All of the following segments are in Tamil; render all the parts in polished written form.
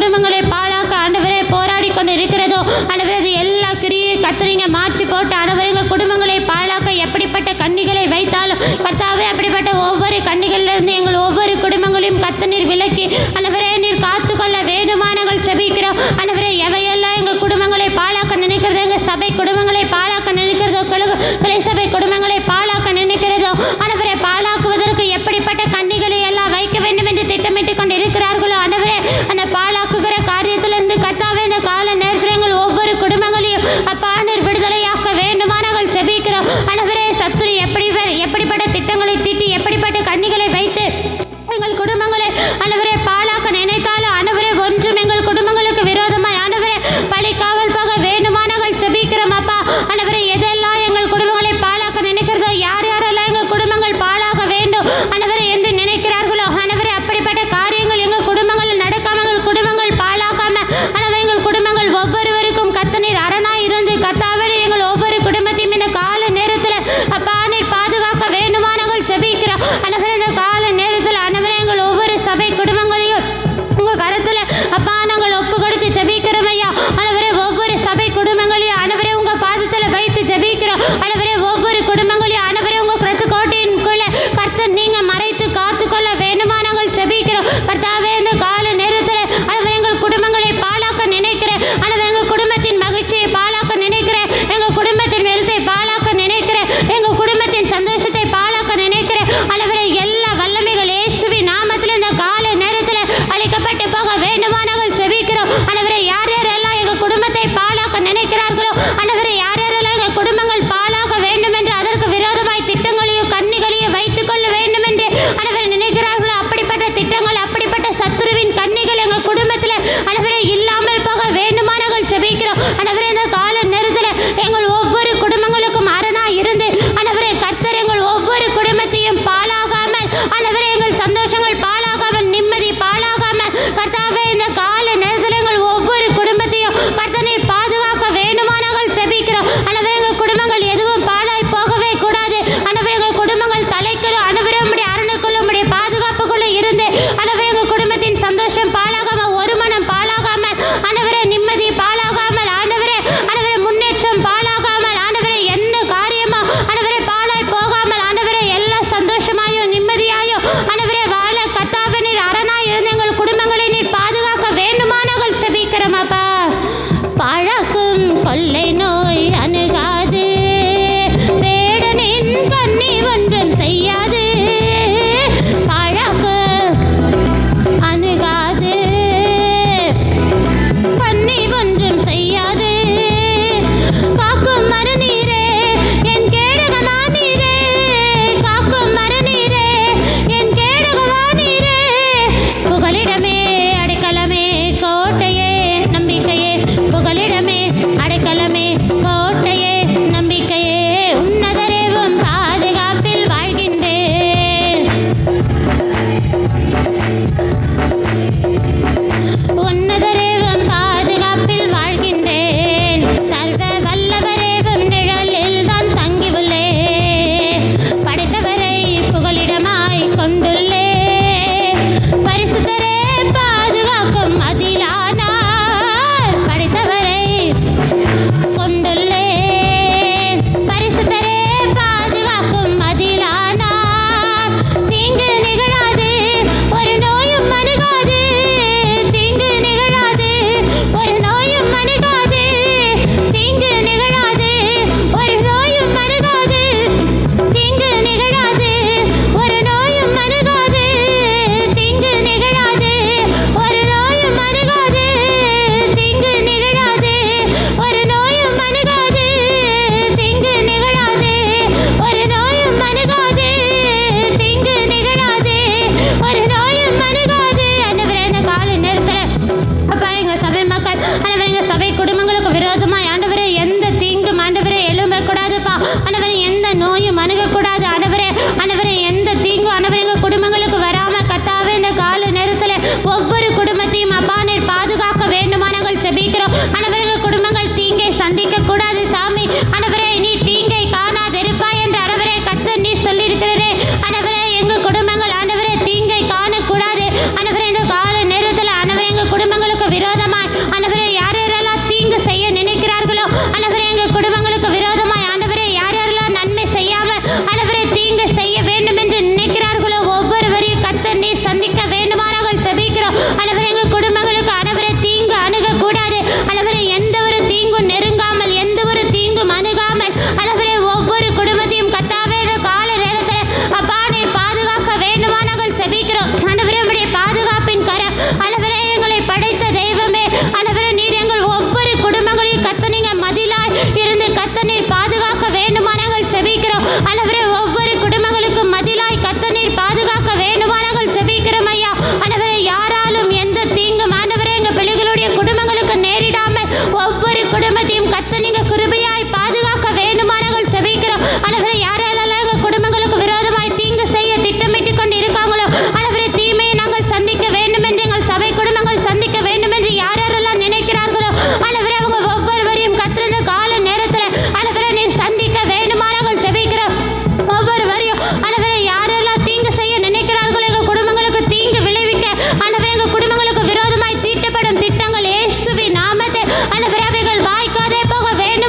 குடும்பங்களை பாழாக்க ஆண்டவரே போராடி கொண்டு இருக்கிறதோ ஆண்டவரே, அது எல்லா கிரியை கர்த்தர் மாற்றி போட்டு ஆண்டவரே எங்கள் குடும்பங்களை பாழாக்க எப்படிப்பட்ட கண்ணிகளை வைத்தாலும் கர்த்தாவே அப்படிப்பட்ட ஒவ்வொரு கண்ணிகளிலிருந்து எங்கள் ஒவ்வொரு குடும்பங்களையும் கர்த்தர் நீர் விலக்கி ஆண்டவரே நீர் காத்துக்கொள்ள வேண்டுமானங்கள் ஜெபிக்கிறோம். ஆண்டவரே எவையெல்லாம் எங்கள் குடும்பங்களை பாழாக்க நினைக்கிறதோ, எங்கள் சபை குடும்பங்களை பாழாக்க நினைக்கிறதோ, கிளை சபை குடும்பங்களை பாழாக்க நினைக்கிறதோ ஆண்டவரே, பாழாக்குவதற்கு எப்படிப்பட்ட கண்ணிகளை எல்லாம் வைக்க வேண்டும் என்று திட்டமிட்டு கொண்டு இருக்கிறார்களோ ஆண்டவரே, அந்த பாழாக்குகிற காரியத்திலிருந்து கர்த்தாவே இந்த கால நேரத்தில் எங்கள் ஒவ்வொரு குடும்பங்களையும் அப்பா நீர் விடுதலையாக்க வேண்டுமானங்கள் ஜெபிக்கிறோம். ஆண்டவரே சத்துரு எப்படிப்பட்ட திட்டங்களை தீட்டி எப்படிப்பட்ட கண்ணிகளை வைத்து எங்கள் குடும்பங்களை ஆண்டவரே பாழாக்க நினைத்தாலும் ஆண்டவரே ஒன்றும் எங்கள் குடும்பங்களுக்கு விரோதமாய் ஆண்டவரே பழிக்காமல் போக வேண்டுமானங்கள் ஜெபிக்கிறோம். அப்பா ஆண்டவரே எதெல்லாம் எங்கள் குடும்பங்களை பாழாக்க நினைக்கிறதோ, யார் யாரெல்லாம் எங்கள் குடும்பங்கள் பாழாக வேண்டும் ஆண்டவரே என்று நினைக்கிறார்களோ ஆண்டவரே, அப்படிப்பட்ட காரியங்கள் எங்கள் குடும்பங்கள் நடக்காமல் எங்கள் குடும்பங்கள் பாழாக்காம ஆண்டவரே எங்கள் குடும்பங்கள் ஒவ்வொருவருக்கும் கர்த்தர் நீர் அரணாய் இருந்து கர்த்தாவே எங்கள் ஒவ்வொரு குடும்பத்தையும் இந்த கால நேரத்தில் அப்பா நீர் பாதுகாக்க வேண்டுமானங்கள் ஜெபிக்கிறோம். ஆண்டவரே இந்த கால நேரத்தில் ஆண்டவரே எங்கள் ஒவ்வொரு சபை குடும்பங்களையும் உங்க கருத்துல அப்பா நாங்கள் ஒப்பு கொடுத்து ஜெபிக்கிறோம் ஐயா. ஆண்டவரே ஒவ்வொரு சபை குடும்பங்களையும் ஆண்டவரே உங்க பாதத்துல வைத்து ஜெபிக்கிறோம். ஆண்டவரே ஒவ்வொரு குடும்பங்களையும் ஆண்டவரே உங்க கிறிஸ்து கோட்டையின்குள்ள கர்த்தர் நீங்க மறைத்து காத்துக்கொள்ள வேண்டுமானங்கள் ஜெபிக்கிறோம். கர்த்தாவே இந்த கால நேரத்தில் ஆண்டவரே எங்கள் குடும்பங்களை பாழாக்க நினைக்கிறேன் ஆண்டவரே, எங்கள் குடும்பத்தின் மகிழ்ச்சியை பாழாக்க நினைக்கிறேன், எங்கள் குடும்பத்தின் வெல்த்தை பாழாக்க நினைக்கிறேன், எங்கள் குடும்பத்தின் சந்தோஷத்தை பாழாக்க நினைக்கிறேன். ஆண்டவரே எல்லா வல்லமைகள் இயேசுவின் நாமத்தில் இந்த கால நேரத்தில் அழிக்கப்பட்டு போக வேண்டுமானங்கள் ஜெபிக்கிறோம். ஆண்டவரே யார் யாரெல்லாம் எங்கள் குடும்பத்தை பாழாக்க நினைக்கிறார்களோ ஆண்டவரே, யார் யாரெல்லாம் எங்கள் குடும்பங்கள் பாழாக வேண்டும் என்று அதற்கு விரோதமாய் திட்டங்களையும் கண்ணிகளையும் வைத்துக் கொள்ள வேண்டும் என்று ஆண்டவரே நினைக்கிறார்களோ, அப்படிப்பட்ட திட்டங்கள் அப்படிப்பட்ட சத்துருவின் கண்ணிகள் எங்கள் குடும்பத்தில் ஆண்டவரே இல்லாமல் போக வேண்டுமானங்கள் ஜெபிக்கிறோம். ஆண்டவரே இந்த கால நேரத்தில் எங்கள் ஒவ்வொரு குடும்பங்களுக்கும் அரணாய் இருந்து ஆண்டவரே கர்த்தர் எங்கள் ஒவ்வொரு குடும்பத்தையும் பாழாகாமல் ஆண்டவரே எங்கள் சந்தோஷங்கள் பாழாகாமல் நிம்மதி பாழாகாமல் கர்த்தாவே இந்த கால நேரத்தில் எங்கள் ஒவ்வொரு குடும்பத்தையும் கர்த்தர் நீர் பாதுகாக்க வேண்டுமானங்கள் ஜெபிக்கிறோம். ஆண்டவரே எங்கள் குடும்பங்கள் எதுவும் பாழாய் போகவே கூடாது. ஆண்டவரே எங்கள் குடும்பங்கள் தலைக்கணும் ஆண்டவரே உம்முடைய அரணுக்குள்ள உம்முடைய பாதுகாப்புக்குள்ள இருந்து ஆண்டவரே எங்கள் குடும்பத்தின் சந்தோஷம் பாழாகாமல், ஒரு மனம் பாழாகாமல் ஆண்டவரே, நிம்மதி பாழாகாமல் ஆண்டவரே, ஆண்டவரே முன்னேற்றம் பாழாகாமல் ஆண்டவரே, எந்த காரியமோ ஆண்டவரே பாழாய் போகாமல் ஆண்டவரே எல்லா சந்தோஷமாயும் நிம்மதியாயும் ஆண்டவரே வாழ கர்த்தாவே நீர் அரணாய் இருந்து எங்கள் குடும்பங்களை நீர் பாதுகாக்க வேண்டுமானங்கள் ஜெபிக்கிறோம். அப்பா பாழாக்கும் கொள்ளை நோய் அணுகாது, வேடனின் கண்ணி ஒன்றும் செய்யாது, பாழாக்கு அணுகாது, கண்ணி ஒன்றும் செய்யாது, காக்கும் மறுநீரே என் கேடகமா நீரே, காக்கும் மறுநீரே என் கேடகமா நீரே, புகலிடமே அடைக்கலமே கோட்டையே நம்பிக்கையே, புகலிடமே அடைக்கலமே கோட்டையே நம்பிக்கையே, உன்னதரேவும் பாதுகாப்பில் வாழ்கின்றேன், உன்னதரேவும் பாதுகாப்பில் வாழ்கின்றேன், சர்வ வல்லவரேவும் நிழலில் தான் தங்கியுள்ளேன், படைத்தவரை புகலிடமாய் கொண்டுள்ளே, பரிசுத்தரே பாதுகாக்கும் அதிலானார், படைத்தவரை கொண்டுள்ளே, பரிசுத்தரே பாதுகாக்கும் அதிலானார், தீங்கு நிகழாது ஒரு நோயும் அணுகாது, தீங்கு நிகழாது ஒரு நோயும் அணுகாது, தீங்கு நிகழாது ஒரு நோயும் அணுகாது, தீங்கு நிகழாது ஒரு நோயும் அணுகாது, தீங்கு நிகழாது ஒரு நோயும் அணுகாது, தீங்கு நிகழாது ஒரு நோயும் அணுகாது, தீங்கு நிகழாது ஒரு நோயும் அணுகாது, தீங்கு நிகழாது ஒரு நோயும் அணுகாது. ஆண்டவரே இந்த கால நேரத்தில் அப்பா எங்க சபை மக்கள் ஆண்டவரே எங்க சபை குடும்பங்களுக்கு விரோதமாய் ஆண்டவரே எந்த தீங்கும் ஆண்டவரே எழும்பக்கூடாதுப்பா, ஆண்டவரே எந்த நோயும் அணுகக்கூடாது ஆண்டவரே, ஆண்டவரே எந்த தீங்கும் ஆண்டவரே எங்க குடும்பங்களுக்கு வராம கர்த்தாவே இந்த கால நேரத்தில் ஒவ்வொரு குடும்பத்தையும் அப்பா நீர் பாதுகாக்க வேண்டுமானங்கள் ஜெபிக்கிறோம். ஆண்டவரே எங்க குடும்பங்கள் தீங்கை சந்திக்க கூடாது சாமி, ஆண்டவரே நீ தீங்கை காணாதிருப்பாய் என்று ஆண்டவரே கர்த்தர் நீர் சொல்லியிருக்கிறீரே, ஆண்டவரே எங்க குடும்பங்கள் ஆண்டவரே தீங்கை காணக்கூடாது. ஆண்டவரே இந்த கால நேரத்தில் ஆண்டவரே எங்க குடும்பங்களுக்கு ஒவ்வொரு குடும்பத்தையும் கர்த்தர் நீங்க கிருபையாய் பாதுகாக்க வேண்டுமா நாங்கள் ஜெபிக்கிறோம். ஆண்டவரே, யாரெல்லாம் எங்கள் குடும்பங்களுக்கு விரோதமாய் தீங்கு செய்ய திட்டமிட்டு கொண்டு இருக்காங்களோ ஆண்டவரே, தீமையை நாங்கள் சந்திக்க வேண்டும் என்று, எங்கள் சபை குடும்பங்கள் சந்திக்க வேண்டும் என்று யாரெல்லாம் நினைக்கிறார்களோ ஆண்டவரே, அவங்க ஒவ்வொருவரையும் கர்த்தர் இந்த கால நேரத்தில் ஆண்டவரே நீர் சந்திக்க வேண்டுமா நாங்கள் ஜெபிக்கிறோம். ஒவ்வொருவரையும் ஆண்டவரே, யாரெல்லாம் தீங்கு செய்ய நினைக்கிறார்களோ, எங்கள் குடும்பங்களுக்கு தீங்கு விளைவிக்க ஆண்டவரே, எங்கள் குடும்பங்களுக்கு விரோதமாய் தீட்டப்படும் திட்டங்கள் இயேசுவின் நாமத்தில் ஆண்டவரே அவைகள் வாய்க்காதே போக வேண்டும்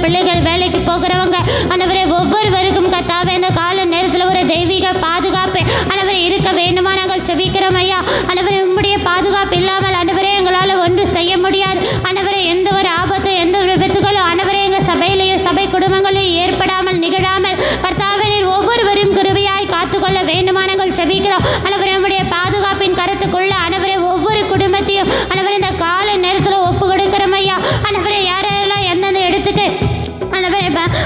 பிள்ளைகள், வேலைக்கு போகிறவங்க ஆண்டவரே ஒவ்வொருவருக்கும் கர்த்தாவே இந்த கால நேரத்தில் ஒரு தெய்வீக பாதுகாப்பு ஆண்டவரே இருக்க வேண்டுமா நாங்கள் ஜெபிக்கிறோம் ஐயா. ஆண்டவரே உம்முடைய பாதுகாப்பு இல்லாமல் ஆண்டவரே எங்களால் ஒன்றும் செய்ய முடியாது. ஆண்டவரே எந்த ஒரு ஆபத்து, எந்த ஒரு விபத்துகளும் ஆண்டவரே எங்கள் சபையிலையும் சபை குடும்பங்களையும் ஏற்படாமல் நிகழாமல் கர்த்தாவே நீர் ஒவ்வொருவரும் கிருபையாய் காத்துக்கொள்ள வேண்டுமா நாங்கள் ஜெபிக்கிறோம். ஆண்டவரே உம்முடைய பாதுகாப்பின் கருத்துக்குள்ள ஆண்டவரே ஒவ்வொரு குடும்பத்தையும் ஆண்டவரே இந்த கால நேரத்தில் ஒப்பு கொடுக்கிறோம் ஐயா. ஆண்டவரே யாரெல்லாம் எந்தெந்த இடத்துக்கு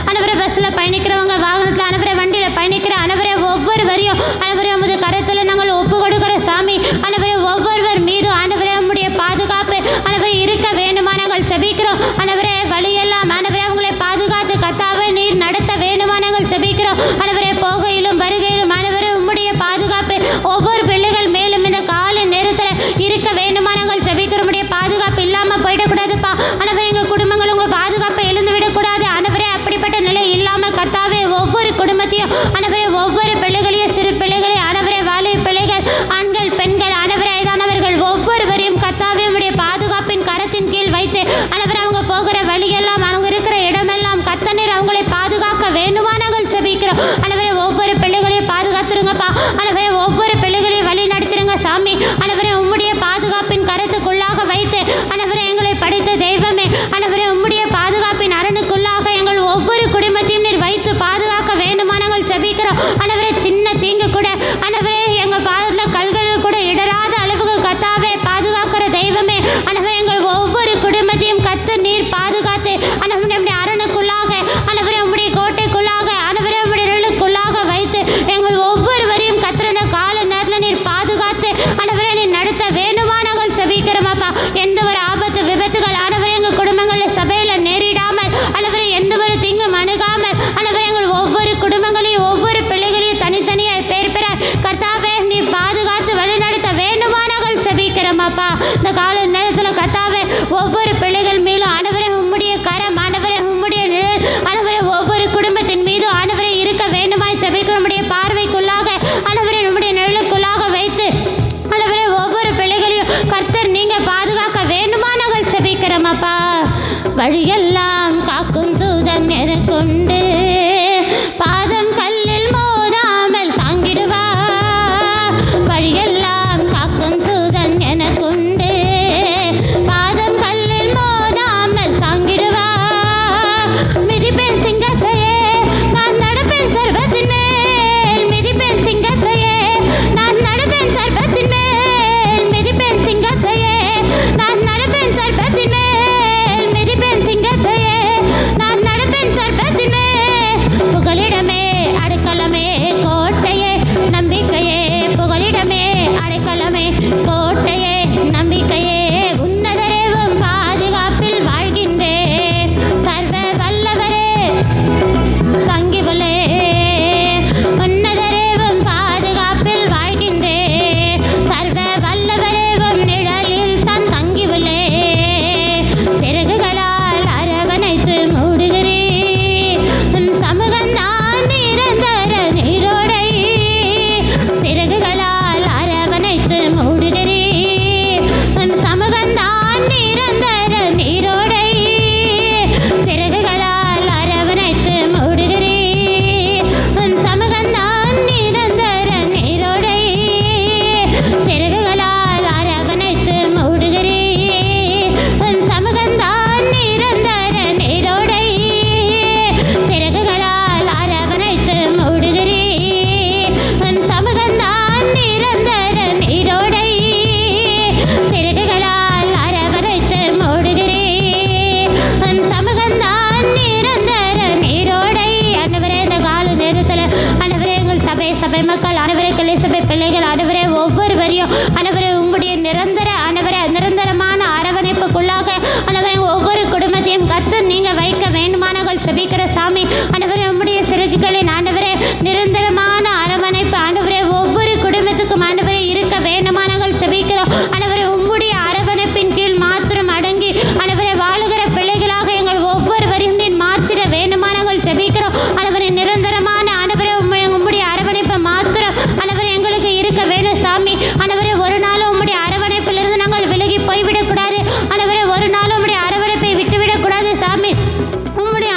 ஆண்டவரே பஸ்ஸில் பயணிக்கிறவங்க, வாகனத்தில் ஆண்டவரே வண்டியில் பயணிக்கிற ஆண்டவரே ஒவ்வொருவரையும் ஆண்டவரே உமது கரத்தில் நாங்கள் ஒப்பு கொடுக்கிற சாமி. ஆண்டவரே ஒவ்வொருவர் மீதும் ஆண்டவரே உம்முடைய பாதுகாப்பு ஆண்டவரே இருக்க வேண்டுமா நாங்கள் ஜெபிக்கிறோம். ஆண்டவரே வழியெல்லாம் ஆண்டவரே அவங்களை பாதுகாத்து கர்த்தாவே நீர் நடத்த வேண்டுமா நாங்கள் ஜெபிக்கிறோம். ஆண்டவரே போகையிலும் வருகையிலும் ஆண்டவரே உம்முடைய பாதுகாப்பு ஒவ்வொரு பிள்ளைகள் மேலும் இந்த கால நேரத்தில் இருக்க வேண்டுமா நாங்கள் ஜெபிக்கிறோம். உம்முடைய பாதுகாப்பு இல்லாமல் போயிடக்கூடாதுப்பா. ஆண்டவரே எங்கள் குடும்பங்கள் உங்கள் பாதுகாப்பை எழுந்து விடக்கூடாது. ஆண்டவரே அப்படிப்பட்ட நிலை இல்லாமல் கர்த்தாவே ஒவ்வொரு குடும்பத்தையும் ஆண்டவரே ஒவ்வொரு பிள்ளைகளையும், சிறு பிள்ளைகளை ஆண்டவரே வாலிப பிள்ளைகள், ஆண்கள் பெண்கள் ஆண்டவரே வயதானவர்கள் ஒவ்வொருவரையும் கர்த்தாவே உம்முடைய பாதுகாப்பின் கரத்தின் கீழ் வைத்து ஆண்டவரே அவங்க போகிற வழியெல்லாம் அவங்க இருக்கிற இடமெல்லாம் கர்த்தர் அவங்களை பாதுகாக்க வேண்டுமா நாங்கள் ஜெபிக்கிறோம். ஆண்டவரே ஒவ்வொரு பிள்ளைகளையும் பாதுகாத்துருங்கப்பா. ஆண்டவரே ஒவ்வொரு பிள்ளைகளையும் வழி நடத்துருங்க சாமி. ஆண்டவரே உம்முடைய பாதுகாப்பின் கரத்துக்குள்ளாக வைத்து ஆண்டவரே எங்களை படைத்த தெய்வமே ஆண்டவரே உம்முடைய பாதுகாப்பின் அரணுக்குள்ளாக எங்கள் ஒவ்வொரு குடும்பத்தையும் நீர் வைத்து பாதுகாக்க வேண்டுமா நாங்கள் ஜெபிக்கிறோம். ஆண்டவரே சின்ன தீங்கு கூட ஆண்டவரே எங்கள் பாதத்தில் கல்கள் கூட இடராத அளவுக்கு கர்த்தாவே பாதுகாக்கிற தெய்வமே ஆண்டவரே எங்கள் ஒவ்வொரு குடும்பத்தையும் கர்த்தர் நீர் பாதுகாத்து ஆண்டவரே அரணுக்குள்ளாக ஆண்டவரே உம்முடைய கோட்டைக்குள்ளாக ஆண்டவரே உம்முடைய நிழலுக்குள்ளாக வைத்து எங்கள் ஒவ்வொருவரையும் கர்த்தர் இந்த கால நேரத்தில் நீர் பாதுகாத்து ஆண்டவரே நீர் நடத்த வேண்டுமா நாங்கள் ஜெபிக்கிறோமாப்பா. எந்த ஒரு ஆபத்து விபத்துகள் ஆண்டவரே எங்கள் குடும்பங்களில் சபையில் நேரிடாமல் ஆண்டவரே எந்த ஒரு தீங்கும் அணுகாமல் ஆண்டவரே எங்கள் ஒவ்வொரு குடும்பங்களையும் ஒவ்வொரு பிள்ளைகளையும் தனித்தனியாக பேர் பெற கர்த்தாவே நீர் பாதுகாத்து வழிநடத்த வேண்டுமா நாங்கள் ஜெபிக்கிறோமாப்பா. இந்த கால நேரத்தில் கர்த்தாவே ஒவ்வொரு பிள்ளைகள் மேலும் ஆண்டவரே உம்முடைய கரம் ஆண்டவரே உம்முடைய நிழல் ஆண்டவரே ஒவ்வொரு குடும்பத்தின் மீது ஆண்டவரே இருக்க வேண்டுமாய் ஜெபிக்கிற உம்முடைய பார்வைக்குள்ளாக ஆண்டவரே உம்முடைய நிழலுக்குள்ளாக வைத்து ஆண்டவரே ஒவ்வொரு பிள்ளைகளையும் கர்த்தர் நீங்க பாதுகாக்க வேண்டுமா நாங்கள் ஜெபிக்கிறோமாப்பா. வழியெல்லாம் காக்கும் தூதன் எனக்குண்டு, பாதம் கல்லில் மோதாமல் தாங்கிடுவா. வழியெல்லாம் காக்கும் தூதன் எனக்குண்டு, பாதம் கல்லில் மோதாமல் தாங்கிடுவா. மிதிப்பேன் சிங்கத்தையே நான் நடப்பேன் சர்வத்தின் மேல், மிதிப்பேன் சிங்கத்தையே நான் நடப்பேன் சர்வத்தின் மேல், மிதிப்பேன் சிங்கத்தையே நான் நடப்பேன் சர்வத்தின் மேல், மிதிப்பேன் சிங்கத்தையே நான் நடப்பேன் சர்வத்தின் மேல். புகலிடமே அடைக்கலமே கோட்டையே நம்பிக்கையே, புகலிடமே அடைக்கலமே கோட்டையே நம்பிக்கையே, உன்னதரேவும் பாதுகாப்பில் வாழ்கின்றேன். சர்வ வல்லவரே தங்கிவலே, உன்னதரேவும் பாதுகாப்பில் வாழ்கின்றேன். சர்வ வல்லவரேவும் நிழலில் தான் தங்கிவலே. சிறகுகளால் அரவணைத்து மூடுகிறேன், உன் சமூகம் நான் நிரந்தர நீரோடை. சிறகுகளால் அரவணைத்து மூடுகிறேன், உன் சமூகம் நான் நிரந்தர நீரோடை. சிறகுகளால் அரவணைத்து மூடுகிறேன், உன் சமூகம் நான் நிரந்தர நீரோடை. சிறகுகளால் அரவணைத்து மூடுகிறேன், உன் சமூகம் தான் நிரந்தர நீரோடை. சிறகுகளால் அரவணைத்து மூடுகிறேன், உன் சமூகம் தான் நிரந்தர நீரோடை. சிறகுகளால் அரவணைத்து மூடுகிறேன், உன் சமூகம் தான் நிரந்தர நீரோடை. ஆண்டவரே இந்த கால நேரத்தில் ஆண்டவரே எங்கள் சபை மக்கள் ஆண்டவரே கிளை சபை பிள்ளைகள் ஆண்டவரே ஒவ்வொருவரையும் ஆண்டவரே உம்முடைய நிரந்தரமான அரவணைப்புக்குள்ளாக ஆண்டவரே ஒவ்வொரு குடும்பத்தையும் கர்த்தர் நீங்க வைக்க வேண்டுமானார்கள் ஜெபிக்கிற சாமி. ஆண்டவரே உம்முடைய சிறகுகளின் ஆண்டவரே நிரந்தரமான அரவணைப்பு ஆண்டவரே ஒவ்வொரு குடும்பத்துக்கும் ஆண்டவரே இருக்க வேண்டுமானார்கள் ஜெபிக்கிறோம். ஆண்டவரே உம்முடைய அரவணைப்பின் கீழ் மாத்திரம் அடங்கி ஆண்டவரே வாழுகிற பிள்ளைகளாக எங்கள் ஒவ்வொருவரையும் நீர் மாற்றிட வேண்டுமானார்கள் ஜெபிக்கிறோம். ஆண்டவரே நிரந்தரமான ஆண்டவரே உம்முடைய அரவணைப்பை மாத்திரம் ஆண்டவரே எங்களுக்கு இருக்க வேணும் சாமி. ஆண்டவரே ஒரு நாளும் உம்முடைய அரவணைப்பிலிருந்து நாங்கள் விலகி போய்விடக்கூடாது. ஆண்டவரே ஒரு நாளும் உம்முடைய அரவணைப்பை விட்டுவிடக்கூடாது சாமி. உம்முடைய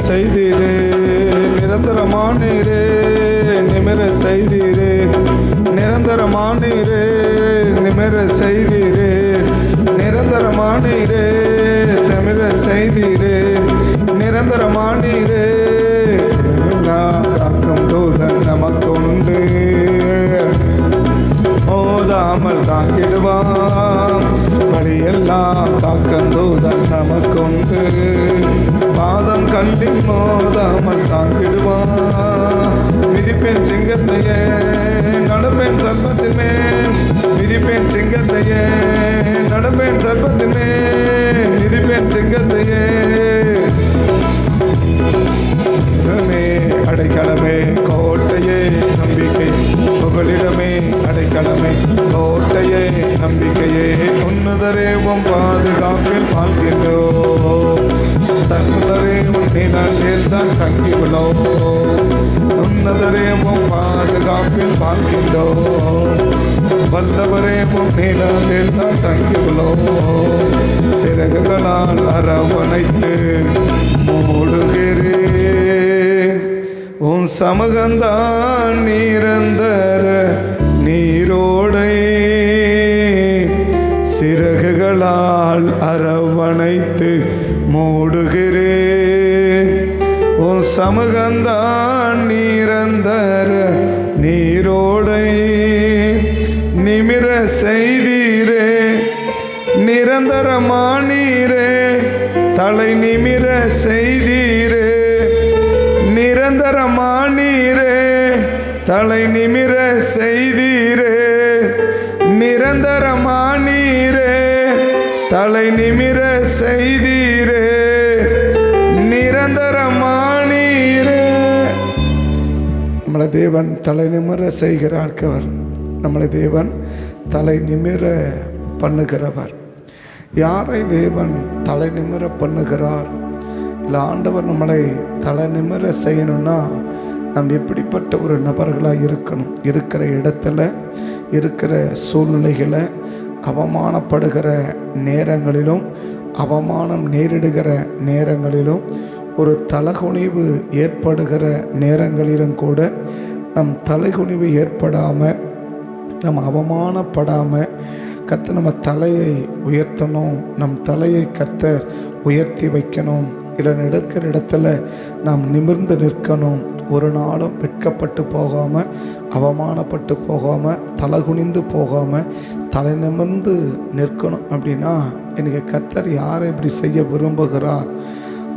செய்தீரே, நிரந்தரமானீரே, நிமிர செய்தீரே, நிரந்தரமானீரே, நிமிர செய்தீரே, நிரந்தரமானீரே, தமிழ செய்தீரே, நிரந்தரமானீரே. தாக்கும் தூதன் நமக்குண்டு, மோதாமல் தாக்கிடுவான், வழியெல்லாம் தாக்கம் தூதன் நமக்குண்டு, பாதம் கல்லில் மோதாமல் தாக்கிடுவான். மிதிப்பேன் சிங்கத்தையே, நடப்பேன் சர்ப்பத்தின் மேல், மிதிப்பேன் சிங்கத்தையே, நடப்பேன் சர்ப்பத்தின் மேல், மிதிப்பேன் சிங்கத்தையே. அடைக்கலமே கோட்டையே நம்பிக்கை, புகலிடமே அடைக்கலமே கோட்டையே நம்பிக்கையே, உன்னதரே உன் பாதுகாப்பில் வாழ்கின்றோ, சர்வரே உன் நிழலில் தான் தங்கிவிடோ, உன்னதரே உன் பாதுகாப்பில் வாழ்கின்றோ, வல்லவரே உன் நிழலில் தான் தங்கிவிடோ, சிறகுகளால் அரவணைத்து மூடுகிறே, உன் சமூகந்தான் நிரந்தர நீரோடை, சிறகுகளால் அரவணைத்து மூடுகிறேன், உன் சமூகந்தான் நிரந்தர நீரோடை, நிமிர செய்தீரே, நிரந்தரமானீரே, தலை நிமிர செய்தீரே, நிரந்தரமானீரே, தலை நிமிர செய்தீரே, நிரந்தரமானீரே, தலை நிமிர செய்தீரே, நிரந்தரமானீரே. நம்மளை தேவன் தலை நிமிர செய்கிறார். நம்மளை தேவன் தலை நிமிர பண்ணுகிறவர். யாரை தேவன் தலை நிமிர பண்ணுகிறார்? இல்லை ஆண்டவர் நம்மளை தலை நிமிர செய்யணும்னா நம்ம எப்படிப்பட்ட ஒரு நபர்களாக இருக்கணும்? இருக்கிற இடத்துல இருக்கிற சூழ்நிலைகளை அவமானப்படுகிற நேரங்களிலும் அவமானம் நேரிடுகிற நேரங்களிலும் ஒரு தலைகுனிவு ஏற்படுகிற நேரங்களிலும் கூட நம் தலைகுனிவு ஏற்படாமல் நம்ம அவமானப்படாமல் கர்த்தர் நம்ம தலையை உயர்த்தணும், நம் தலையை கர்த்தர் உயர்த்தி வைக்கணும். இல்லை நடக்கிற இடத்துல நாம் நிமிர்ந்து நிற்கணும். ஒரு நாளும் வெட்கப்பட்டு போகாமல் அவமானப்பட்டு போகாமல் தலகுனிந்து போகாமல் தலை நிமிர்ந்து நிற்கணும். அப்படின்னா எனக்கு கர்த்தர் யாரை இப்படி செய்ய விரும்புகிறார்?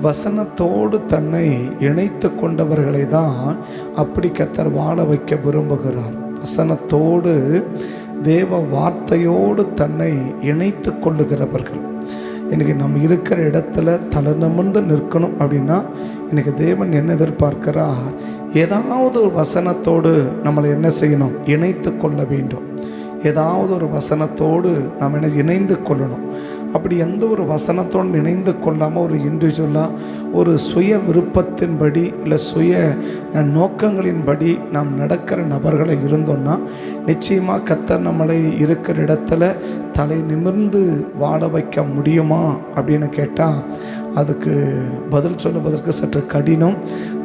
வசனத்தோடு தன்னை இணைத்து கொண்டவர்களை தான் அப்படி கர்த்தர் வாழ வைக்க விரும்புகிறார். வசனத்தோடு தேவ வார்த்தையோடு தன்னை இணைத்து கொள்ளுகிறவர்கள். இன்றைக்கி நம்ம இருக்கிற இடத்துல தலை நிமிர்ந்து நிற்கணும். அப்படின்னா இன்றைக்கி தேவன் என்ன எதிர்பார்க்கிறார்? ஏதாவது ஒரு வசனத்தோடு நம்மளை என்ன செய்யணும்? இணைத்து கொள்ள வேண்டும். ஏதாவது ஒரு வசனத்தோடு நம்ம இணைந்து கொள்ளணும். அப்படி எந்த ஒரு வசனத்தோடு இணைந்து கொள்ளாமல் ஒரு இண்டிவிஜுவலாக ஒரு சுய விருப்பத்தின்படி இல்லை சுய நோக்கங்களின்படி நாம் நடக்கிற நபர்களை இருந்தோம்னா நிச்சயமாக கர்த்தர் நம்மளை இருக்கிற இடத்துல தலை நிமிர்ந்து வாழ வைக்க முடியுமா அப்படின்னு கேட்டால் அதுக்கு பதில் சொல்லுவதற்கு சற்று கடினம்.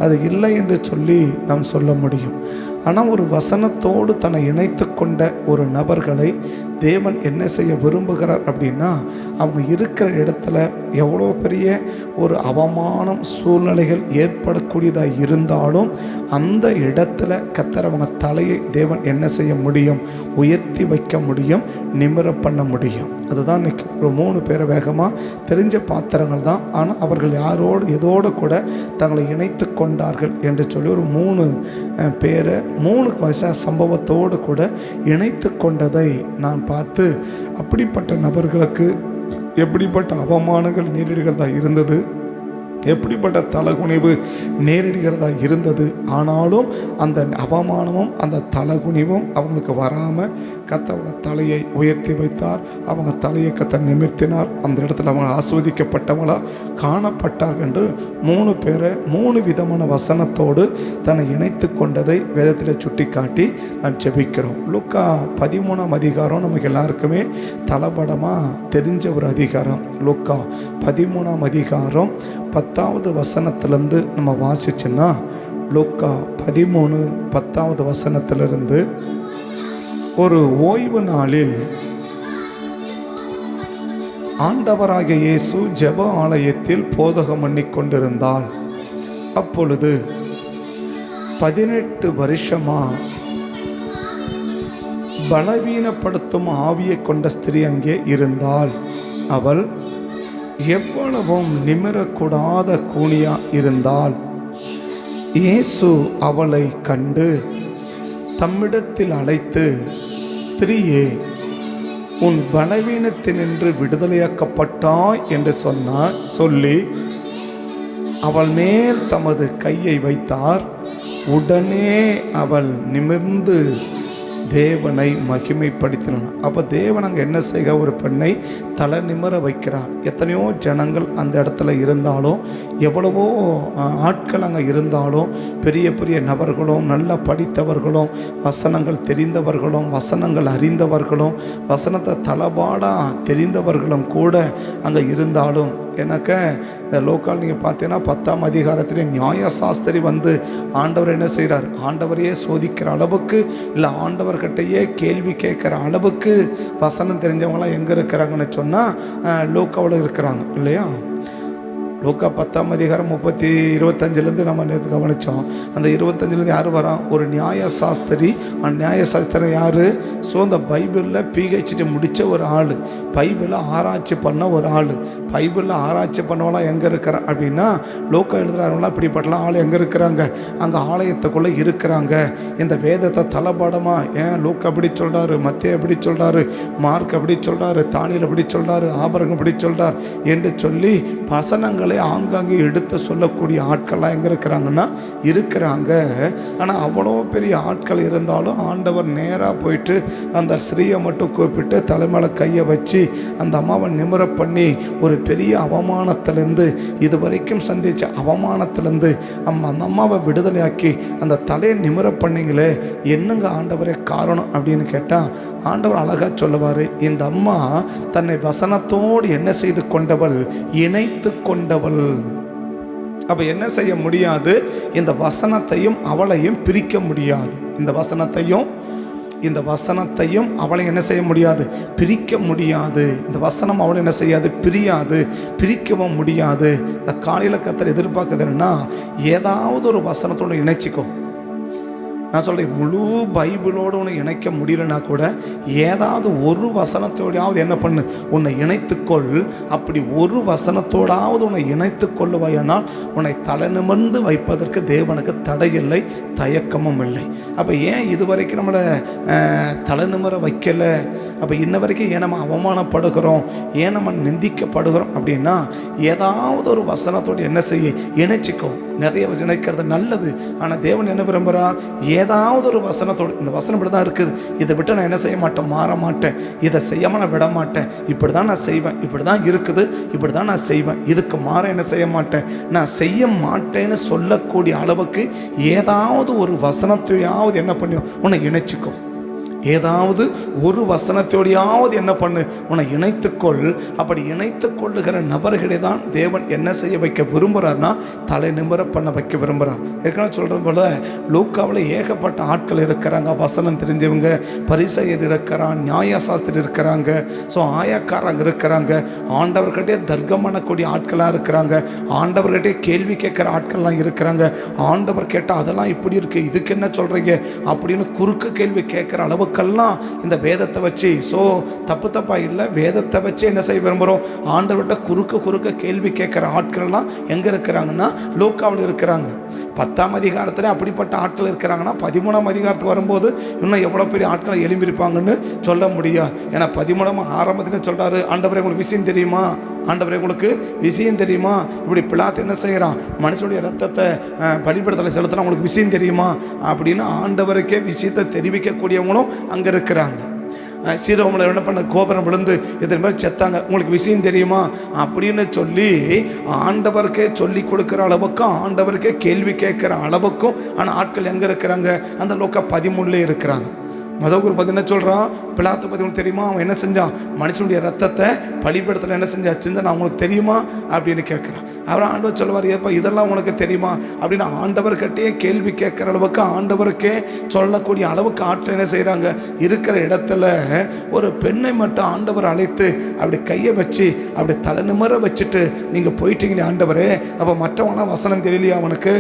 அது இல்லை என்று சொல்லி நாம் சொல்ல முடியும். ஆனால் ஒரு வசனத்தோடு தன்னை இணைத்து கொண்ட ஒரு நபர்களை தேவன் என்ன செய்ய விரும்புகிறார் அப்படின்னா, அவங்க இருக்கிற இடத்துல எவ்வளோ பெரிய ஒரு அவமானம் சூழ்நிலைகள் ஏற்படக்கூடியதாக இருந்தாலும் அந்த இடத்துல கர்த்தர் அவங்க தலையை தேவன் என்ன செய்ய முடியும்? உயர்த்தி வைக்க முடியும், நிமிர பண்ண முடியும். அதுதான் இன்னைக்கு ஒரு 3 பேரை வேகமாக தெரிஞ்ச பாத்திரங்கள் தான். ஆனால் அவர்கள் யாரோடு எதோடு கூட தங்களை இணைத்து கொண்டார்கள் என்று சொல்லி ஒரு 3 பேரை 3 வயச சம்பவத்தோடு கூட இணைத்து கொண்டதை நான் பார்த்து அப்படிப்பட்ட நபர்களுக்கு எப்படிப்பட்ட அவமானங்கள் நேரிடுகிறதா இருந்தது, எப்படிப்பட்ட தலகுனிவு நேரிடுகிறதா இருந்தது. ஆனாலும் அந்த அவமானமும் அந்த தலகுனிவும் அவங்களுக்கு வராமல் கர்த்தர் தலையை உயர்த்தி வைத்தார். அவங்க தலையை கர்த்தர் நிமிர்த்தினார். அந்த இடத்துல அவங்க ஆஸ்வதிக்கப்பட்டவங்களா காணப்பட்டார்கள் என்று 3 பேரை 3 விதமான வசனத்தோடு தன்னை இணைத்து கொண்டதை வேதத்தில் சுட்டி காட்டி நான் ஜெபிக்கிறோம். லூக்கா 13ஆம் அதிகாரம் நமக்கு எல்லாருக்குமே தளபடமாக தெரிஞ்ச ஒரு அதிகாரம். லூக்கா 13ஆம் அதிகாரம் 10வது வசனத்திலேருந்து நம்ம வாசிச்சோன்னா, லூக்கா 13:10வது வசனத்திலிருந்து, ஒரு ஓய்வு நாளில் ஆண்டவராகிய இயேசு ஜெப ஆலயத்தில் போதகம் பண்ணி கொண்டிருந்தாள். அப்பொழுது 18 வருஷமா பலவீனப்படுத்தும் ஆவியை கொண்ட ஸ்திரீ அங்கே இருந்தாள். அவள் எவ்வளவும் நிமிரக்கூடாத கூனியா இருந்தாள். இயேசு அவளை கண்டு தம்மிடத்தில் அழைத்து, ஸ்திரீயே, உன் பலவீனத்தினின்று விடுதலையாக்கப்பட்டாய் என்று சொல்லி அவள் மேல் தமது கையை வைத்தார். உடனே அவள் நிமிர்ந்து தேவனை மகிமைப்படுத்தினார். அப்போ தேவன் அங்கே என்ன செய்ய, ஒரு பெண்ணை தலை நிமிர வைக்கிறார். எத்தனையோ ஜனங்கள் அந்த இடத்துல இருந்தாலும், எவ்வளவோ ஆட்கள் அங்கே இருந்தாலும், பெரிய பெரிய நபர்களும் நல்ல படித்தவர்களும் வசனங்கள் தெரிந்தவர்களும் வசனங்கள் அறிந்தவர்களும் வசனத்தை தளபாடாக தெரிந்தவர்களும் கூட அங்கே இருந்தாலும், எனக்கு இந்த லோக்கால் நீங்கள் பார்த்தீங்கன்னா 10ஆம் அதிகாரத்திலே நியாயசாஸ்திரி வந்து ஆண்டவர் என்ன செய்கிறார், ஆண்டவரையே சோதிக்கிற அளவுக்கு, இல்லை ஆண்டவர்கிட்டையே கேள்வி கேட்குற அளவுக்கு வசனம் தெரிஞ்சவங்களாம் எங்கே இருக்கிறாங்கன்னு சொன்னால் லோக்காவில் இருக்கிறாங்க இல்லையா. லூக்கா 10ஆம் அதிகாரம் 25 நம்ம நேற்று கவனித்தோம். அந்த 25 யார் வரான், ஒரு நியாயசாஸ்திரி. அந்த நியாயசாஸ்திரி யார், அந்த பைபிளில் PhD முடித்த ஒரு ஆள், பைபிளை ஆராய்ச்சி பண்ண ஒரு ஆள். பைபிளில் ஆராய்ச்சி பண்ணவெல்லாம் எங்கே இருக்கிறான் அப்படின்னா, லூக்கா எழுதுகிறவங்களாம் இப்படிப்பட்டலாம் ஆள் எங்கே இருக்கிறாங்க, அங்கே ஆலயத்துக்குள்ளே இருக்கிறாங்க. இந்த வேதத்தை தளபாடமாக, ஏன் லூக்கா எப்படி சொல்கிறாரு, மத்தேயு எப்படி சொல்கிறாரு, மார்க் எப்படி சொல்கிறாரு, தானியேல் எப்படி சொல்கிறாரு, ஆபிரகாம் எப்படி சொல்கிறார் என்று சொல்லி வசனங்களை ஆங்காங்கே எடுத்து சொல்லக்கூடிய ஆட்கள்லாம் எங்கே இருக்கிறாங்கன்னா இருக்கிறாங்க. ஆனால் அவ்வளோ பெரிய ஆட்கள் இருந்தாலும் ஆண்டவர் நேராக போயிட்டு அந்த ஸ்ரீயை மட்டும் கூப்பிட்டு தலைமையில கையை வச்சு அந்த அம்மாவை நிமிர பண்ணி, ஒரு பெரிய அவமானத்திலேருந்து, இது வரைக்கும் சந்தித்த அவமானத்திலேருந்து அந்த அம்மாவை விடுதலையாக்கி அந்த தலையை நிமிர பண்ணிங்களே, என்னங்க ஆண்டவரே காரணம் அப்படின்னு கேட்டால், ஆண்டவர் அழகாக சொல்லுவார், இந்த அம்மா தன்னை வசனத்தோடு என்ன செய்து கொண்டவள், இணைத்து கொண்டவள். அப்போ என்ன செய்ய முடியாது, இந்த வசனத்தையும் அவளையும் பிரிக்க முடியாது. இந்த வசனத்தையும் அவளை என்ன செய்ய முடியாது, பிரிக்க முடியாது. இந்த வசனம் அவளை என்ன செய்யாது, பிரியாது, பிரிக்கவும் முடியாது. இந்த காலையில் கர்த்தர் எதிர்பார்க்குது என்னன்னா, ஏதாவது ஒரு வசனத்தோடு இணைச்சிக்கோ. நான் சொல்கிறேன், முழு பைபிளோடு உன்னை இணைக்க முடியலன்னா கூட ஏதாவது ஒரு வசனத்தோடையாவது என்ன பண்ணு, உன்னை இணைத்துக்கொள். அப்படி ஒரு வசனத்தோடாவது உன்னை இணைத்து கொள்ளுவாயானால் உன்னை தலை நிமிர்ந்து வைப்பதற்கு தேவனுக்கு தடையில்லை, தயக்கமும் இல்லை. அப்போ ஏன் இதுவரைக்கும் நம்மளை தலை நிமிர வைக்கலை, அப்போ இன்ன வரைக்கும் ஏன் நம்ம அவமானப்படுகிறோம், ஏன் நம்ம நிந்திக்கப்படுகிறோம் அப்படின்னா, ஏதாவது ஒரு வசனத்தோடு என்ன செய்ய, இணைச்சிக்கோ. நிறைய இணைக்கிறது நல்லது. ஆனால் தேவன் என்ன விரும்புகிறார், ஏதாவது ஒரு வசனத்தோடு, இந்த வசனம் இப்படி தான் இருக்குது, இதை விட்டு நான் என்ன செய்ய மாட்டேன், மாற மாட்டேன், இதை செய்யாமல் நான் விட மாட்டேன், இப்படி தான் நான் செய்வேன், இப்படி தான் இருக்குது, இப்படி தான் நான் செய்வேன், இதுக்கு மாற என்ன செய்ய மாட்டேன், நான் செய்ய மாட்டேன்னு சொல்லக்கூடிய அளவுக்கு ஏதாவது ஒரு வசனத்தையாவது என்ன பண்ணி உன்னை இணைச்சிக்கோ. ஏதாவது ஒரு வசனத்தோடையாவது என்ன பண்ணு, உன்னை இணைத்துக்கொள். அப்படி இணைத்து கொள்ளுகிற நபர்களை தான் தேவன் என்ன செய்ய வைக்க விரும்புகிறார்னா, தலை நிமிர பண்ண வைக்க விரும்புகிறார். ஏற்கனவே சொல்கிற போல லூக்காவில் ஏகப்பட்ட ஆட்கள் இருக்கிறாங்க. வசனம் தெரிஞ்சவங்க, பரிசேயர் இருக்கிறான், நியாயசாஸ்திரி இருக்கிறாங்க, ஆயக்காரங்க இருக்கிறாங்க, ஆண்டவர்கிட்டே தர்க்கம் பண்ணக்கூடிய ஆட்களாக இருக்கிறாங்க, ஆண்டவர்கிட்டே கேள்வி கேட்குற ஆட்கள்லாம் இருக்கிறாங்க. ஆண்டவர் கேட்டால் அதெல்லாம் இப்படி இருக்குது, இதுக்கு என்ன சொல்கிறீங்க அப்படின்னு குறுக்கு கேள்வி கேட்குற அளவுக்கு இந்த வேதத்தை வச்சு, தப்பா இல்லை, வேதத்தை வச்சு என்ன செய்ய விரும்புகிறோம், ஆண்டவர்கிட்ட குறுக்க கேள்வி கேட்குற ஆட்கள்லாம் எங்கே இருக்கிறாங்கன்னா லூக்காவில் இருக்கிறாங்க. 10ஆம் அதிகாரத்தில் அப்படிப்பட்ட ஆட்கள் இருக்கிறாங்கன்னா 13ஆம் அதிகாரத்துக்கு வரும்போது இன்னும் எவ்வளோ பெரிய ஆட்களை எழும்பியிருப்பாங்கன்னு சொல்ல முடியாது. ஏன்னா 13ஆம் ஆரம்பத்தில் சொல்கிறாரு, ஆண்டவரே உங்களுக்கு விஷயம் தெரியுமா, ஆண்டவரே உங்களுக்கு விஷயம் தெரியுமா, இப்படி பிலாத்து என்ன செய்கிறான், மனுஷனுடைய ரத்தத்தை பலிபீடத்தில் செலுத்தினா உங்களுக்கு விஷயம் தெரியுமா அப்படின்னு ஆண்டவருக்கே விஷயத்தை தெரிவிக்கக்கூடியவங்களும் அங்கே இருக்கிறாங்க. சீரோமில் என்ன பண்ண, கோபுரம் விழுந்து இத்தனை பேர் செத்தாங்க, உங்களுக்கு விஷயம் தெரியுமா அப்படின்னு சொல்லி ஆண்டவருக்கே சொல்லி கொடுக்குற அளவுக்கும், ஆண்டவருக்கே கேள்வி கேட்குற அளவுக்கும் ஆனால் ஆட்கள் எங்கே இருக்கிறாங்க, அந்த லூக்கா 13 இருக்கிறாங்க. மதகுரு பற்றி என்ன சொல்கிறான், பிலாத்து பற்றி உங்களுக்கு தெரியுமா, அவன் என்ன செஞ்சான், மனுஷனுடைய ரத்தத்தை பலிபீடத்தில் என்ன செஞ்சா நான் உங்களுக்கு தெரியுமா அப்படின்னு கேட்குறான். அவர் ஆண்டவர் சொல்லுவார், ஏப்பா இதெல்லாம் உனக்கு தெரியுமா அப்படின்னு ஆண்டவர்கிட்டயே கேள்வி கேட்குற அளவுக்கு ஆண்டவருக்கே சொல்லக்கூடிய அளவுக்கு ஆற்றல் என்ன செய்கிறாங்க. இருக்கிற இடத்துல ஒரு பெண்ணை மட்டும் ஆண்டவர் அழைத்து அப்படி கையை வச்சு அப்படி தலை நிமிர வச்சுட்டு நீங்கள் போயிட்டீங்களே ஆண்டவரே, அப்போ மற்றவங்களாம் வசனம் தெரியலையா அவனுக்கு?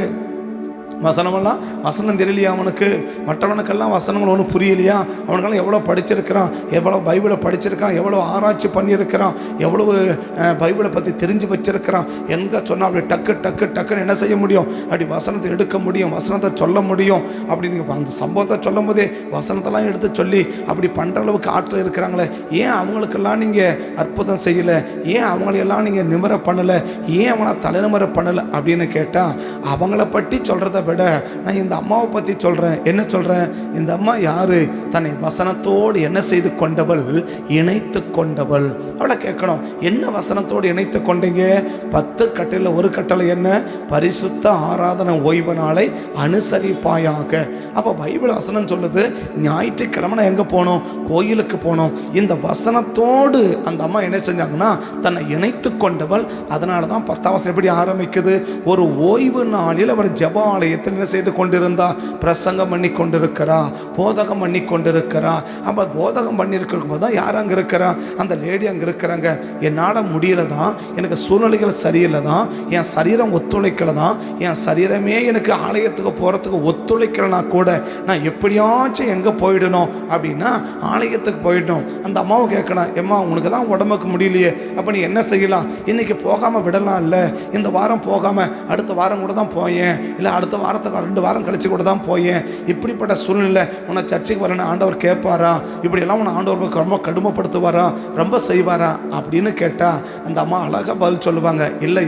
வசனம் தெரியலையா அவனுக்கு? மற்றவனுக்கெல்லாம் வசனங்கள் ஒன்றும் புரியலையா? அவனுக்கெல்லாம் எவ்வளோ படிச்சிருக்கிறான், எவ்வளோ பைபிளை படிச்சிருக்கான், எவ்வளோ ஆராய்ச்சி பண்ணியிருக்கிறான், எவ்வளவு பைபிளை பற்றி தெரிஞ்சு வச்சிருக்கிறான். எங்கே சொன்னால் அப்படி டக்குன்னு என்ன செய்ய முடியும்? அப்படி வசனத்தை எடுக்க முடியும், வசனத்தை சொல்ல முடியும். அப்படி நீங்கள் அந்த சம்பவத்தை சொல்லும் போதே வசனத்தெல்லாம் எடுத்து சொல்லி அப்படி பண்ணுற அளவுக்கு ஆற்றல் இருக்கிறாங்களே, ஏன் அவங்களுக்கெல்லாம் நீங்கள் அற்புதம் செய்யலை? ஏன் அவங்களையெல்லாம் நீங்கள் நிமிர பண்ணலை? ஏன் அவங்கள தலைநிமிர பண்ணலை அப்படின்னு கேட்டால், அவங்கள பற்றி சொல்கிறத விட நான் இந்த அம்மாவை பற்றி சொல்கிறேன். என்ன சொல்கிறேன்? இந்த அம்மா யாரு? தன்னை வசனத்தோடு என்ன செய்து கொண்டவள்? இணைத்து கொண்டவள். அவளை கேட்கணும், என்ன வசனத்தோடு இணைத்து கொண்டீங்க? 10 கட்டளையில் ஒரு கட்டளை என்ன? பரிசுத்த ஆராதனை ஓய்வு நாளை அனுசரிப்பாயாக. அப்போ பைபிள் வசனம் சொல்லுது, ஞாயிற்றுக்கிழமை நான் எங்கே போகணும்? கோயிலுக்கு போகணும். இந்த வசனத்தோடு அந்த அம்மா என்ன செஞ்சாங்கன்னா தன்னை இணைத்து கொண்டவள். அதனால தான் 10ஆம் வசனம் எப்படி ஆரம்பிக்குது? ஒரு ஓய்வு நாளில் அவர் ஜெப ஆலயத்தில் என்ன செய்து கொண்டிருந்தா? பிரசங்கம் பண்ணி கொண்டிருக்கிறா, போதகம் பண்ணி கொண்டிருக்கிறா. அப்போ போதகம் பண்ணி இருக்கிற போது தான் யார் அங்கே இருக்கிறா? அந்த லேடி அங்கே இருக்கிறாங்க. என்னால் முடியல தான், எனக்கு சூழ்நிலைகள் சரியில்லை தான், என் சரீரம் ஒத்துழைக்கலை தான், என் சரீரமே எனக்கு ஆலயத்துக்கு போகிறதுக்கு ஒத்துழைக்கலைனா கூட நான் எப்படியாச்சும் எங்கே போயிடணும் அப்படின்னா ஆலயத்துக்கு போயிடணும். அந்த அம்மாவை கேட்கணும், எம்மா உனக்கு தான் உடம்புக்கு முடியலையே, அப்போ நீ என்ன செய்யலாம்? இன்றைக்கி போகாமல் விடலாம் இல்லை, இந்த வாரம் போகாமல் அடுத்த வாரம் கூட தான் போயேன், இல்லை அடுத்த வாரத்துக்கு 2 வாரம் கழிச்சு கூட தான் போயேன். இப்படிப்பட்ட சூழ்நிலை உன்னை சர்ச்சைக்கு வரணும் ஆண்டவர் கேட்பாரா? இப்படியெல்லாம் உன்னை ஆண்டவர் ரொம்ப கடுமைப்படுத்துவாரா? ரொம்ப செய்வாரா அப்படின்னு கேட்டால் அந்த அம்மா அழகாக பதில் சொல்லுவாங்க, இல்லை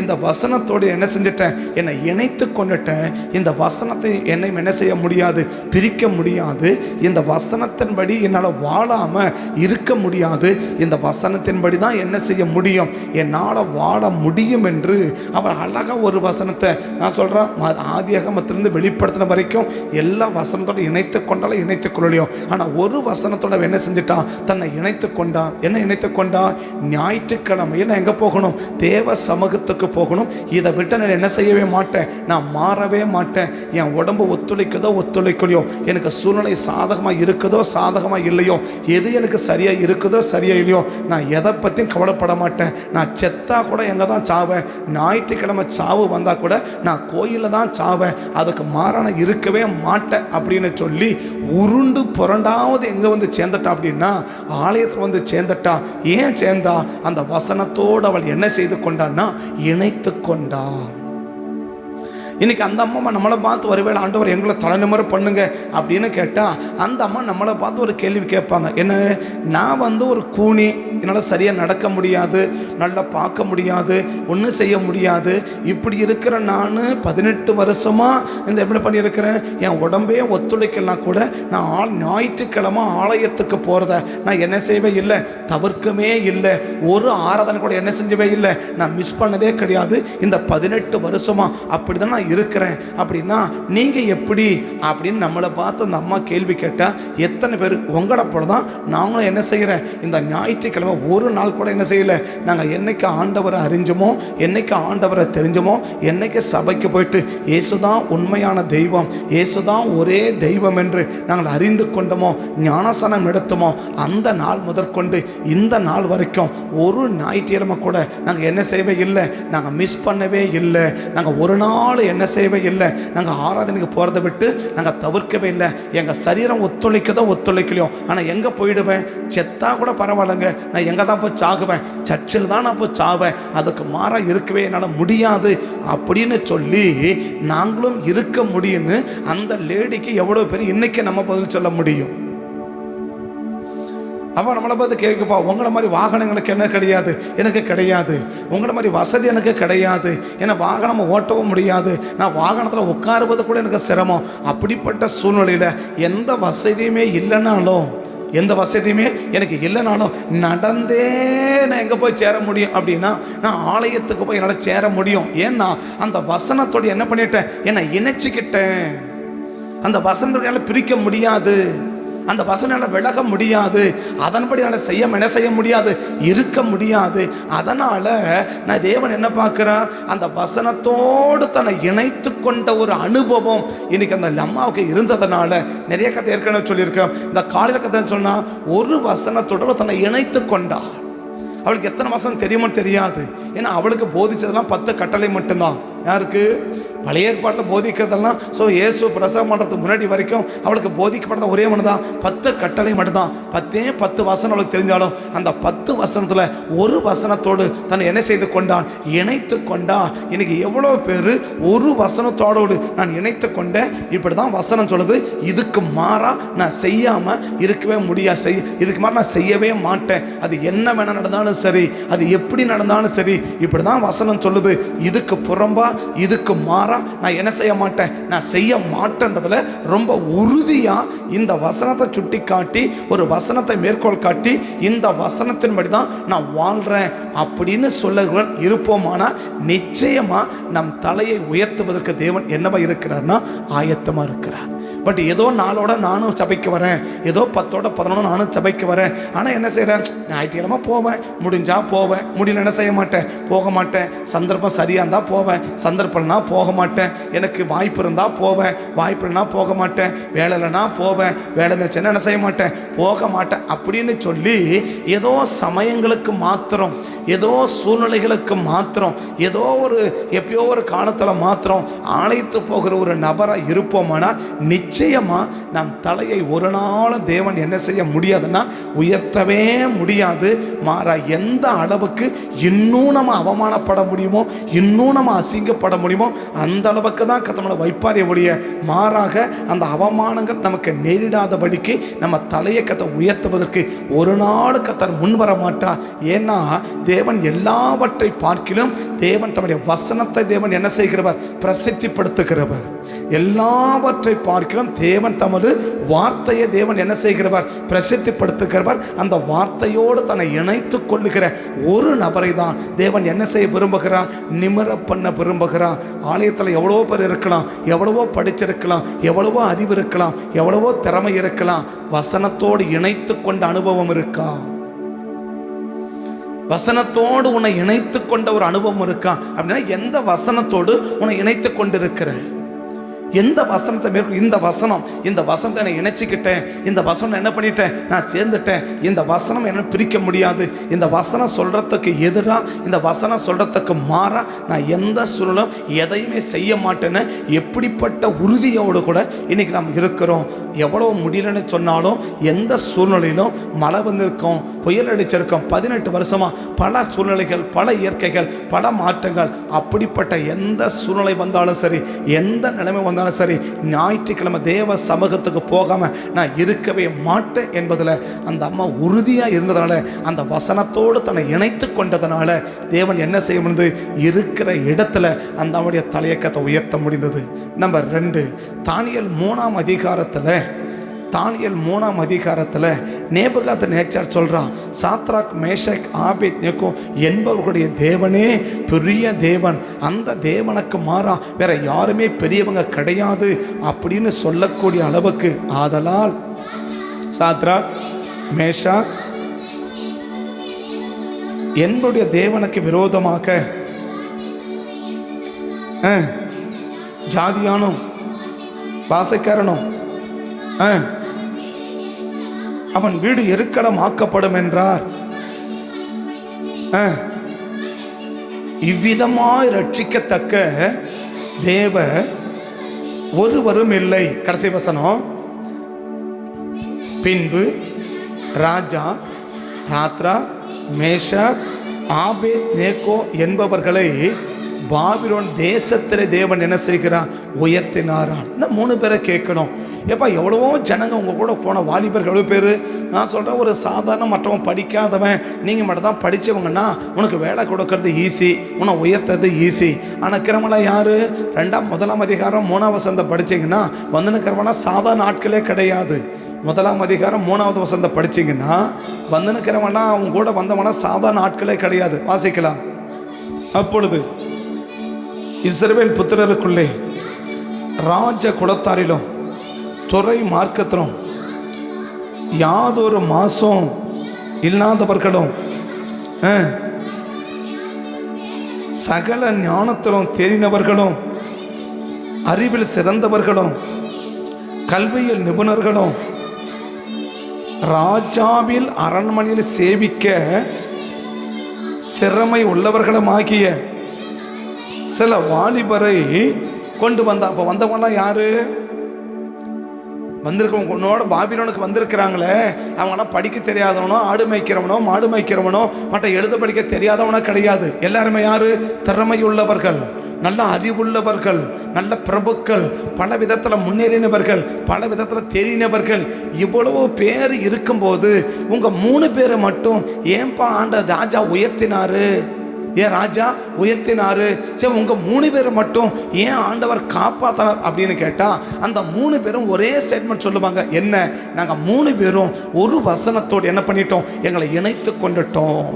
இந்த வசனத்தோடு என்ன செஞ்சிட்டேன்? என்னை இணைத்து கொண்டுட்டேன். இந்த வசனத்தை என்னை என்ன செய்ய முடியாது? பிரிக்க முடியாது. இந்த வசனத்தின்படி என்னால் வாழாமல் இருக்க முடியாது. இந்த வசனத்தின்படி தான் என்ன செய்ய முடியும்? என்னால் வாழ முடியும் என்று அவர் அழகாக ஒரு வசனத்தை நான் சொல்கிறேன். ஆதியாகமத்திலிருந்து வெளிப்படுத்தின வரைக்கும் எல்லா வசனத்தோட இணைத்து கொண்டாலும் இணைத்து கொள்ளலையோ, ஆனால் ஒரு வசனத்தோட என்ன செஞ்சுட்டான்? தன்னை இணைத்து கொண்டான். என்ன இணைத்து கொண்டா? ஞாயிற்றுக்கிழமையில் நான் எங்கே போகணும்? தேவ சமூகத்துக்கு போகணும். இதை விட்டு நான் என்ன செய்யவே மாட்டேன், நான் மாறவே மாட்டேன். என் உடம்பு ஒத்துழைக்கலையோ, எனக்கு சூழ்நிலை சாதகமாக இருக்குதோ சாதகமாக இல்லையோ, எது எனக்கு சரியாக இருக்குதோ சரியாக இல்லையோ, நான் எதை பற்றியும் கவலைப்பட மாட்டேன். நான் செத்தா கூட எங்கே தான் சாவேன். ஞாயிற்றுக்கிழமை சாவு வந்தால் கூட நான் கோயிலில் தான் சாவேன். அதுக்கு மாறான இருக்கவே மாட்டேன் அப்படின்னு சொல்லி உருண்டு புரண்டாவது எங்கே வந்து சேர்ந்துட்டா அப்படின்னா ஆலயத்தில் வந்து சேர்ந்துட்டா. ஏன் சேர்ந்தா? அந்த வசனத்தோடு அவள் என்ன செய்து கொண்டான்னா இணைத்து கொண்டா. இன்றைக்கி அந்த அம்மா நம்மளை பார்த்து ஒருவேளை ஆண்டவர் எங்களை தலைநிமிர பண்ணுங்க அப்படின்னு கேட்டால் அந்த அம்மா நம்மளை பார்த்து ஒரு கேள்வி கேட்பாங்க, என்ன? நான் வந்து ஒரு கூனி, என்னால் சரியாக நடக்க முடியாது, நல்லா பார்க்க முடியாது, ஒன்றும் செய்ய முடியாது. இப்படி இருக்கிற நான் 18 வருஷமாக இந்த எப்படி பண்ணியிருக்கிறேன்? என் உடம்பே ஒத்துழைக்கலாம் கூட நான் ஞாயிற்றுக்கிழமை ஆலயத்துக்கு போகிறத நான் என்ன செய்யவே இல்லை, தவிர்க்கவே இல்லை. ஒரு ஆராதனை கூட என்ன செஞ்சவே இல்லை, நான் மிஸ் பண்ணதே கிடையாது. இந்த 18 வருஷமாக அப்படி தான் நான் இருக்கிறேன். அப்படின்னா நீங்கள் எப்படி அப்படின்னு நம்மளை பார்த்து அந்த அம்மா கேள்வி கேட்டால் எத்தனை பேர் உங்களை போல தான் நாங்களும் என்ன செய்கிறேன்? இந்த ஞாயிற்றுக்கிழமை ஒரு நாள் கூட என்ன செய்யலை. நாங்கள் என்னைக்கு ஆண்டவரை அறிஞ்சோமோ, என்னைக்கு ஆண்டவரை தெரிஞ்சோமோ, என்னைக்கு சபைக்கு போயிட்டு இயேசுதான் உண்மையான தெய்வம், இயேசுதான் ஒரே தெய்வம் என்று நாங்கள் அறிந்து கொண்டோமோ, ஞானசனம் எடுத்தோமோ, அந்த நாள் முதற்கொண்டு இந்த நாள் வரைக்கும் ஒரு ஞாயிற்றுக்கிழமை கூட நாங்கள் என்ன செய்யவே இல்லை, நாங்கள் மிஸ் பண்ணவே இல்லை. நாங்கள் ஒரு நாள் என்ன செய்யவே இல்லை, நாங்கள் ஆராதனைக்கு போகிறத விட்டு நாங்கள் தவிர்க்கவே இல்லை. எங்கள் சரீரம் ஒத்துழைக்கலையோ, ஆனால் எங்கே போயிடுவேன்? செத்தா கூட பரவாயில்லைங்க, நான் எங்கே தான் போய் சாகுவேன்? சர்ச்சில் தான் நான் போய் சாவேன். அதுக்கு மாறாக இருக்கவே என்னால் முடியாது அப்படின்னு சொல்லி நாங்களும் இருக்க முடியும்னு அந்த லேடிக்கு எவ்வளோ பேர் இன்னைக்கு நம்ம பதில் சொல்ல முடியும்? அவன் நம்மளை பார்த்து கேட்குப்பா, உங்களை மாதிரி வாகனம் எனக்கு என்ன கிடையாது, எனக்கு கிடையாது. உங்களை மாதிரி வசதி எனக்கு கிடையாது, ஏன்னா வாகனம் ஓட்டவும் முடியாது, நான் வாகனத்தில் உட்காருவது கூட எனக்கு சிரமம். அப்படிப்பட்ட சூழ்நிலையில் எந்த வசதியுமே இல்லைனாலும், எந்த வசதியுமே எனக்கு இல்லைனாலும் நடந்தே நான் எங்கே போய் சேர முடியும் அப்படின்னா நான் ஆலயத்துக்கு போய் என்னால் சேர முடியும். ஏன்னா அந்த வசனத்தோடு என்ன பண்ணிட்டேன், என்னை இணைச்சிக்கிட்டேன். அந்த வசனத்தோட என்னால் பிரிக்க முடியாது. அந்த வசனம் விலக முடியாது, அதன்படி என்ன செய்ய முடியாது, இருக்க முடியாது. அதனால நான் தேவன் என்ன பார்க்கிறார், அந்த வசனத்தோடு தன்னை இணைத்து கொண்ட ஒரு அனுபவம் இன்னைக்கு அந்த அம்மாவுக்கு இருந்ததுனால, நிறைய கதை ஏற்கனவே சொல்லியிருக்கேன். இந்த காலையில் கதை சொன்னா ஒரு வசனத்தோடு தன்னை இணைத்து கொண்டா. அவளுக்கு எத்தனை வசனம் தெரியுமோ தெரியாது, ஏன்னா அவளுக்கு போதிச்சதெல்லாம் 10 கட்டளை மட்டும்தான். யாருக்கு? பழைய ஏற்பாட்டில் போதிக்கிறதெல்லாம் இயேசு பிரசவம் பண்ணுறதுக்கு முன்னாடி வரைக்கும் அவளுக்கு போதிக்கப்பட்ட ஒரே மனு தான், 10 கட்டளை மட்டும்தான். 10 வசனம் அவளுக்கு தெரிஞ்சாலும் அந்த 10 வசனத்தில் ஒரு வசனத்தோடு தன்னை என்ன செய்து கொண்டான், இணைத்து கொண்டான். இன்னைக்கு எவ்வளோ பேர் ஒரு வசனத்தோடு நான் இணைத்து கொண்டேன், இப்படி தான் வசனம் சொல்லுது, இதுக்கு மாறா நான் செய்யாமல் இருக்கவே முடியாது, இதுக்கு மாறா நான் செய்யவே மாட்டேன், அது என்ன வேணால் நடந்தாலும் சரி, அது எப்படி நடந்தாலும் சரி, இப்படி தான் வசனம் சொல்லுது, இதுக்கு புறம்பா இதுக்கு மாறா நான் என்ன செய்ய மாட்டேன், நான் செய்ய மாட்டேன்றதுல ரொம்ப உறுதியா இந்த வசனத்தை சுட்டி காட்டி, ஒரு வசனத்தை மேற்கோள் காட்டி, இந்த வசனத்தின்படி தான் நான் வாழ்றேன் அப்படின்னு சொல்ல இருப்போமானா நிச்சயமா நம் தலையை உயர்த்துவதற்கு தேவன் என்னவா இருக்கிறார்னா ஆயத்தமா இருக்கிறார். பட் ஏதோ நாளோட நானும் சபைக்கு வரேன், ஏதோ 10ஓட 11 நானும் சபைக்கு வரேன், ஆனால் என்ன செய்கிறேன், ஞாயிற்றுக்கிழமை போவேன், முடிஞ்சா போவேன், முடியல என்ன செய்ய மாட்டேன், போக மாட்டேன். சந்தர்ப்பம் சரியாக இருந்தால் போவேன், சந்தர்ப்பம்னா போக மாட்டேன். எனக்கு வாய்ப்பு இருந்தால் போவேன், வாய்ப்பு இல்லைனா போக மாட்டேன். வேலை இல்லைனா போவேன், வேலை இருந்துச்சுன்னா என்ன செய்ய மாட்டேன், போக மாட்டேன் அப்படின்னு சொல்லி ஏதோ சமயங்களுக்கு மாத்திரம், ஏதோ சூழ்நிலைகளுக்கு மாத்திரம், ஏதோ ஒரு எப்பயோ ஒரு காலத்தில் மாத்திரம் அழைத்து போகிற ஒரு நபராக இருப்போமானால் நிச்சயமா நம் தலையை ஒரு நாள் தேவன் என்ன செய்ய முடியாதுன்னா உயர்த்தவே முடியாது. மாறா எந்த அளவுக்கு இன்னும் நம்ம அவமானப்பட முடியுமோ, இன்னும் நம்ம அசிங்கப்பட முடியுமோ அந்த அளவுக்கு தான் கர்த்தர் வைப்பாரே ஒழிய, மாறாக அந்த அவமானங்கள் நமக்கு நேரிடாதபடிக்கு நம்ம தலையை கர்த்தர் உயர்த்துவதற்கு ஒரு நாள் கர்த்தர் முன்வர மாட்டார். ஏன்னா தேவன் எல்லாவற்றை பார்க்கிலும் தேவன் தம்முடைய வசனத்தை தேவன் என்ன செய்கிறவர், பிரசித்திப்படுத்துகிறவர். எல்லாவற்றை பார்க்கிலும் தேவன் தமது வார்த்தையை தேவன் என்ன செய்கிறவர், பிரசித்திப்படுத்துகிறவர். அந்த வார்த்தையோடு தன்னை இணைத்து கொள்ளுகிற ஒரு நபரை தான் தேவன் என்ன செய்ய விரும்புகிறார், நிமிர பண்ண விரும்புகிறார். ஆலயத்தில் எவ்வளவோ பேர் இருக்கலாம், எவ்வளவோ படிச்சிருக்கலாம், எவ்வளவோ அறிவு இருக்கலாம், எவ்வளவோ திறமை இருக்கலாம், வசனத்தோடு இணைத்து கொண்ட அனுபவம் இருக்கா? வசனத்தோடு உன்னை இணைத்து கொண்ட ஒரு அனுபவம் இருக்கா அப்படின்னா, எந்த வசனத்தோடு உன்னை இணைத்து கொண்டிருக்கிற, எந்த வசனத்தை இந்த வசனத்தை நான் இணைச்சிக்கிட்டேன், இந்த வசனம் என்ன பண்ணிட்டேன், நான் சேர்ந்துட்டேன், இந்த வசனம் என்ன பிரிக்க முடியாது, இந்த வசனம் சொல்றதுக்கு எதிராக, இந்த வசனம் சொல்றதுக்கு மாறா நான் எந்த சூழலும் எதையுமே செய்ய மாட்டேன்னு எப்படிப்பட்ட உறுதியோடு கூட இன்னைக்கு நாம் இருக்கிறோம். எவ்வளோ முடியலன்னு சொன்னாலும், எந்த சூழ்நிலையிலும் மழை வந்திருக்கோம், புயல் அடிச்சிருக்கோம், 18 வருஷமா பல சூழ்நிலைகள், பல இயற்கைகள், பல மாற்றங்கள், அப்படிப்பட்ட எந்த சூழ்நிலை வந்தாலும் சரி, எந்த நிலைமை வந்தாலும் சரி, ஞாயிற்றுக்கிழமை தேவ சமூகத்துக்கு போகாம நான் இருக்கவே மாட்டேன் என்பதில் அந்த அம்மா உறுதியாக இருந்ததுனால, அந்த வசனத்தோடு தன்னை இணைத்து கொண்டதுனால தேவன் என்ன செய்ய முடிந்தது, இருக்கிற இடத்துல அந்த அவனுடைய தலையக்கத்தை உயர்த்த முடிந்தது. நம்பர் 2, தானியேல் 3ஆம் அதிகாரத்தில் நேபுகாத் நேச்சார் சொல்கிறான், சாத்ராக் மேஷக் ஆபேத் நேகோ என்பவர்களுடைய தேவனே பெரிய தேவன், அந்த தேவனுக்கு மாறா வேற யாருமே பெரியவங்க கிடையாது அப்படின்னு சொல்லக்கூடிய அளவுக்கு. ஆதலால் சாத்ராக் மேஷாக் என்னுடைய தேவனுக்கு விரோதமாக ஜாதியானும் பாசக்காரனும் அவன் வீடு எருக்களம் ஆக்கப்படும் என்றார். இவ்விதமாய் ரட்சிக்கத்தக்க தேவ ஒருவரும் இல்லை. கடைசி வசனம், பின்பு ராஜா ராத்ரா மேஷாக் ஆபேத் நேகோ என்பவர்களை பாபிலோன் தேசத்திலே தேவன் என்ன செய்கிறான், உயர்த்தினாரான். இந்த 3 பேரை கேட்கணும். எப்பா எவ்வளவோ ஜனங்க உங்கள் கூட போன வாலிபர்கள் எவ்வளோ பேர். நான் சொல்கிறேன், ஒரு சாதாரண மற்றவன் படிக்காதவன், நீங்கள் மட்டும் தான் படித்தவங்கன்னா உனக்கு வேலை கொடுக்கறது ஈஸி, உன்னை உயர்த்துறது ஈஸி. ஆனால் கிரமலா யார், 1ஆம் அதிகாரம் 3ஆம் வசனத்தை படித்தீங்கன்னா வந்துன்னு கிரமலா சாதாரண ஆட்களே கிடையாது. 1ஆம் அதிகாரம் 3வது வசனத்தை படித்தீங்கன்னா வந்துன்னு கிரமலா அவங்க கூட வந்தவனா சாதாரண ஆட்களே கிடையாது. வாசிக்கலாம். அப்பொழுது இஸ்ரவேல் புத்திரருக்குள்ளே ராஜ குலத்தாரிலும் துறை மார்க்கத்திலும் யாதொரு மாசம் இல்லாதவர்களும் சகல ஞானத்திலும் தெரிந்தவர்களும் அறிவில் சிறந்தவர்களும் கல்வியில் நிபுணர்களும் ராஜாவில் அரண்மனையில் சேவிக்க சிறமை உள்ளவர்களுமாகிய சில வாலிபரை கொண்டு வந்தா. அப்போ வந்தவங்களாம் யாரு? வந்திருக்கவங்க உன்னோட பாபிலோனுக்கு வந்திருக்கிறாங்களே, அவங்களாம் படிக்க தெரியாதவனோ, ஆடு மேய்க்கிறவனோ, மாடு மேய்க்கிறவனோ, மற்ற எழுத படிக்க தெரியாதவனோ கிடையாது. எல்லாருமே யாரு? திறமையுள்ளவர்கள், நல்ல அறிவுள்ளவர்கள், நல்ல பிரபுக்கள், பல விதத்தில் முன்னேறினவர்கள், பல விதத்தில் தெரியினவர்கள். இவ்வளவு பேர் இருக்கும்போது உங்கள் 3 பேரை மட்டும் ஏன்பா ஆண்ட ராஜா உயர்த்தினாரு? ஏன் ராஜா உயர்த்தினாரு? சரி, உங்கள் 3 பேரை மட்டும் ஏன் ஆண்டவர் காப்பாற்றினார் அப்படின்னு கேட்டால், அந்த 3 பேரும் ஒரே ஸ்டேட்மெண்ட் சொல்லுவாங்க. என்ன? நாங்கள் 3 பேரும் ஒரு வசனத்தோடு என்ன பண்ணிட்டோம்? எங்களை இணைத்து கொண்டுட்டோம்.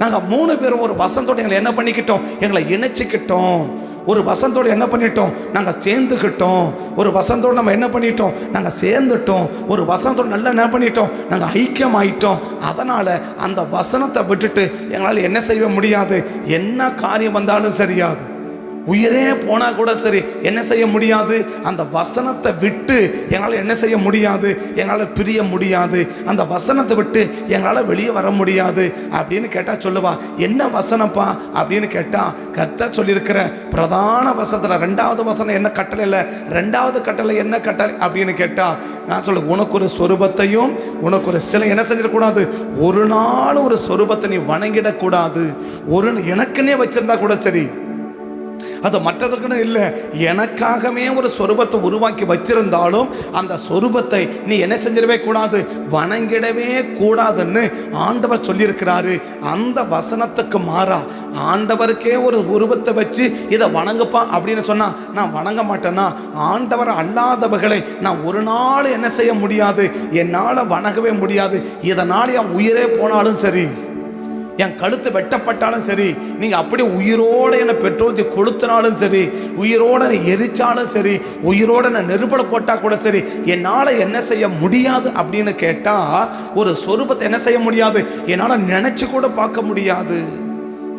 நாங்கள் 3 பேரும் ஒரு வசனத்தோடு எங்களை என்ன பண்ணிக்கிட்டோம்? எங்களை இணைச்சிக்கிட்டோம். ஒரு வசனத்தோடு என்ன பண்ணிட்டோம்? நாங்கள் சேர்ந்துக்கிட்டோம். ஒரு வசனத்தோடு நம்ம என்ன பண்ணிட்டோம்? நாங்கள் சேர்ந்துட்டோம். ஒரு வசனத்தோடு நல்லா என்ன பண்ணிட்டோம்? நாங்கள் ஐக்கியமாயிட்டோம். அதனால் அந்த வசனத்தை விட்டுட்டு எங்களால் என்ன செய்ய முடியாது? என்ன காரியம் வந்தாலும் சரியாது, உயிரே போனால் கூட சரி, என்ன செய்ய முடியாது? அந்த வசனத்தை விட்டு எங்களால் என்ன செய்ய முடியாது? எங்களால் பிரிய முடியாது. அந்த வசனத்தை விட்டு எங்களால் வெளியே வர முடியாது அப்படின்னு கேட்டால் சொல்லுவா, என்ன வசனப்பா அப்படின்னு கேட்டால், கர்த்தர் சொல்லியிருக்கிற பிரதான வசனத்தில் 2வது வசனம் என்ன கட்டளை இல்லை, 2வது கட்டளை என்ன கட்டளை அப்படின்னு கேட்டால், நான் சொல்ல, உனக்கு ஒரு சொரூபத்தையும் உனக்கு ஒரு சிலை என்ன செஞ்சிடக்கூடாது? ஒரு நாள் ஒரு சொரூபத்தை நீ வணங்கிடக்கூடாது. எனக்குன்னே வச்சிருந்தா கூட சரி, அது மற்றதுக்குன்னு இல்லை, எனக்காகவே ஒரு சொரூபத்தை உருவாக்கி வச்சிருந்தாலும் அந்த சொரூபத்தை நீ என்ன செஞ்சிடவே கூடாது? வணங்கிடவே கூடாதுன்னு ஆண்டவர் சொல்லியிருக்கிறாரு. அந்த வசனத்துக்கு மாறா ஆண்டவருக்கே ஒரு உருவத்தை வச்சு இதை வணங்குப்பா அப்படின்னு சொன்னா நான் வணங்க மாட்டேன்னா, ஆண்டவர் அல்லாதவர்களை நான் ஒரு நாள் என்ன செய்ய முடியாது? என்னால் வணங்கவே முடியாது. இதனால் என் உயிரே போனாலும் சரி, என் கழுத்து வெட்டப்பட்டாலும் சரி, நீங்கள் அப்படி உயிரோடு என்னை பெட்ரோல் கொளுத்தினாலும் சரி, உயிரோடு என்னை எரிச்சாலும் சரி, உயிரோடு என்னை நெருப்பட போட்டால் கூட சரி, என்னால் என்ன செய்ய முடியாது அப்படின்னு கேட்டால், ஒரு சொரூபத்தை என்ன செய்ய முடியாது? என்னால் நினச்சி கூட பார்க்க முடியாது.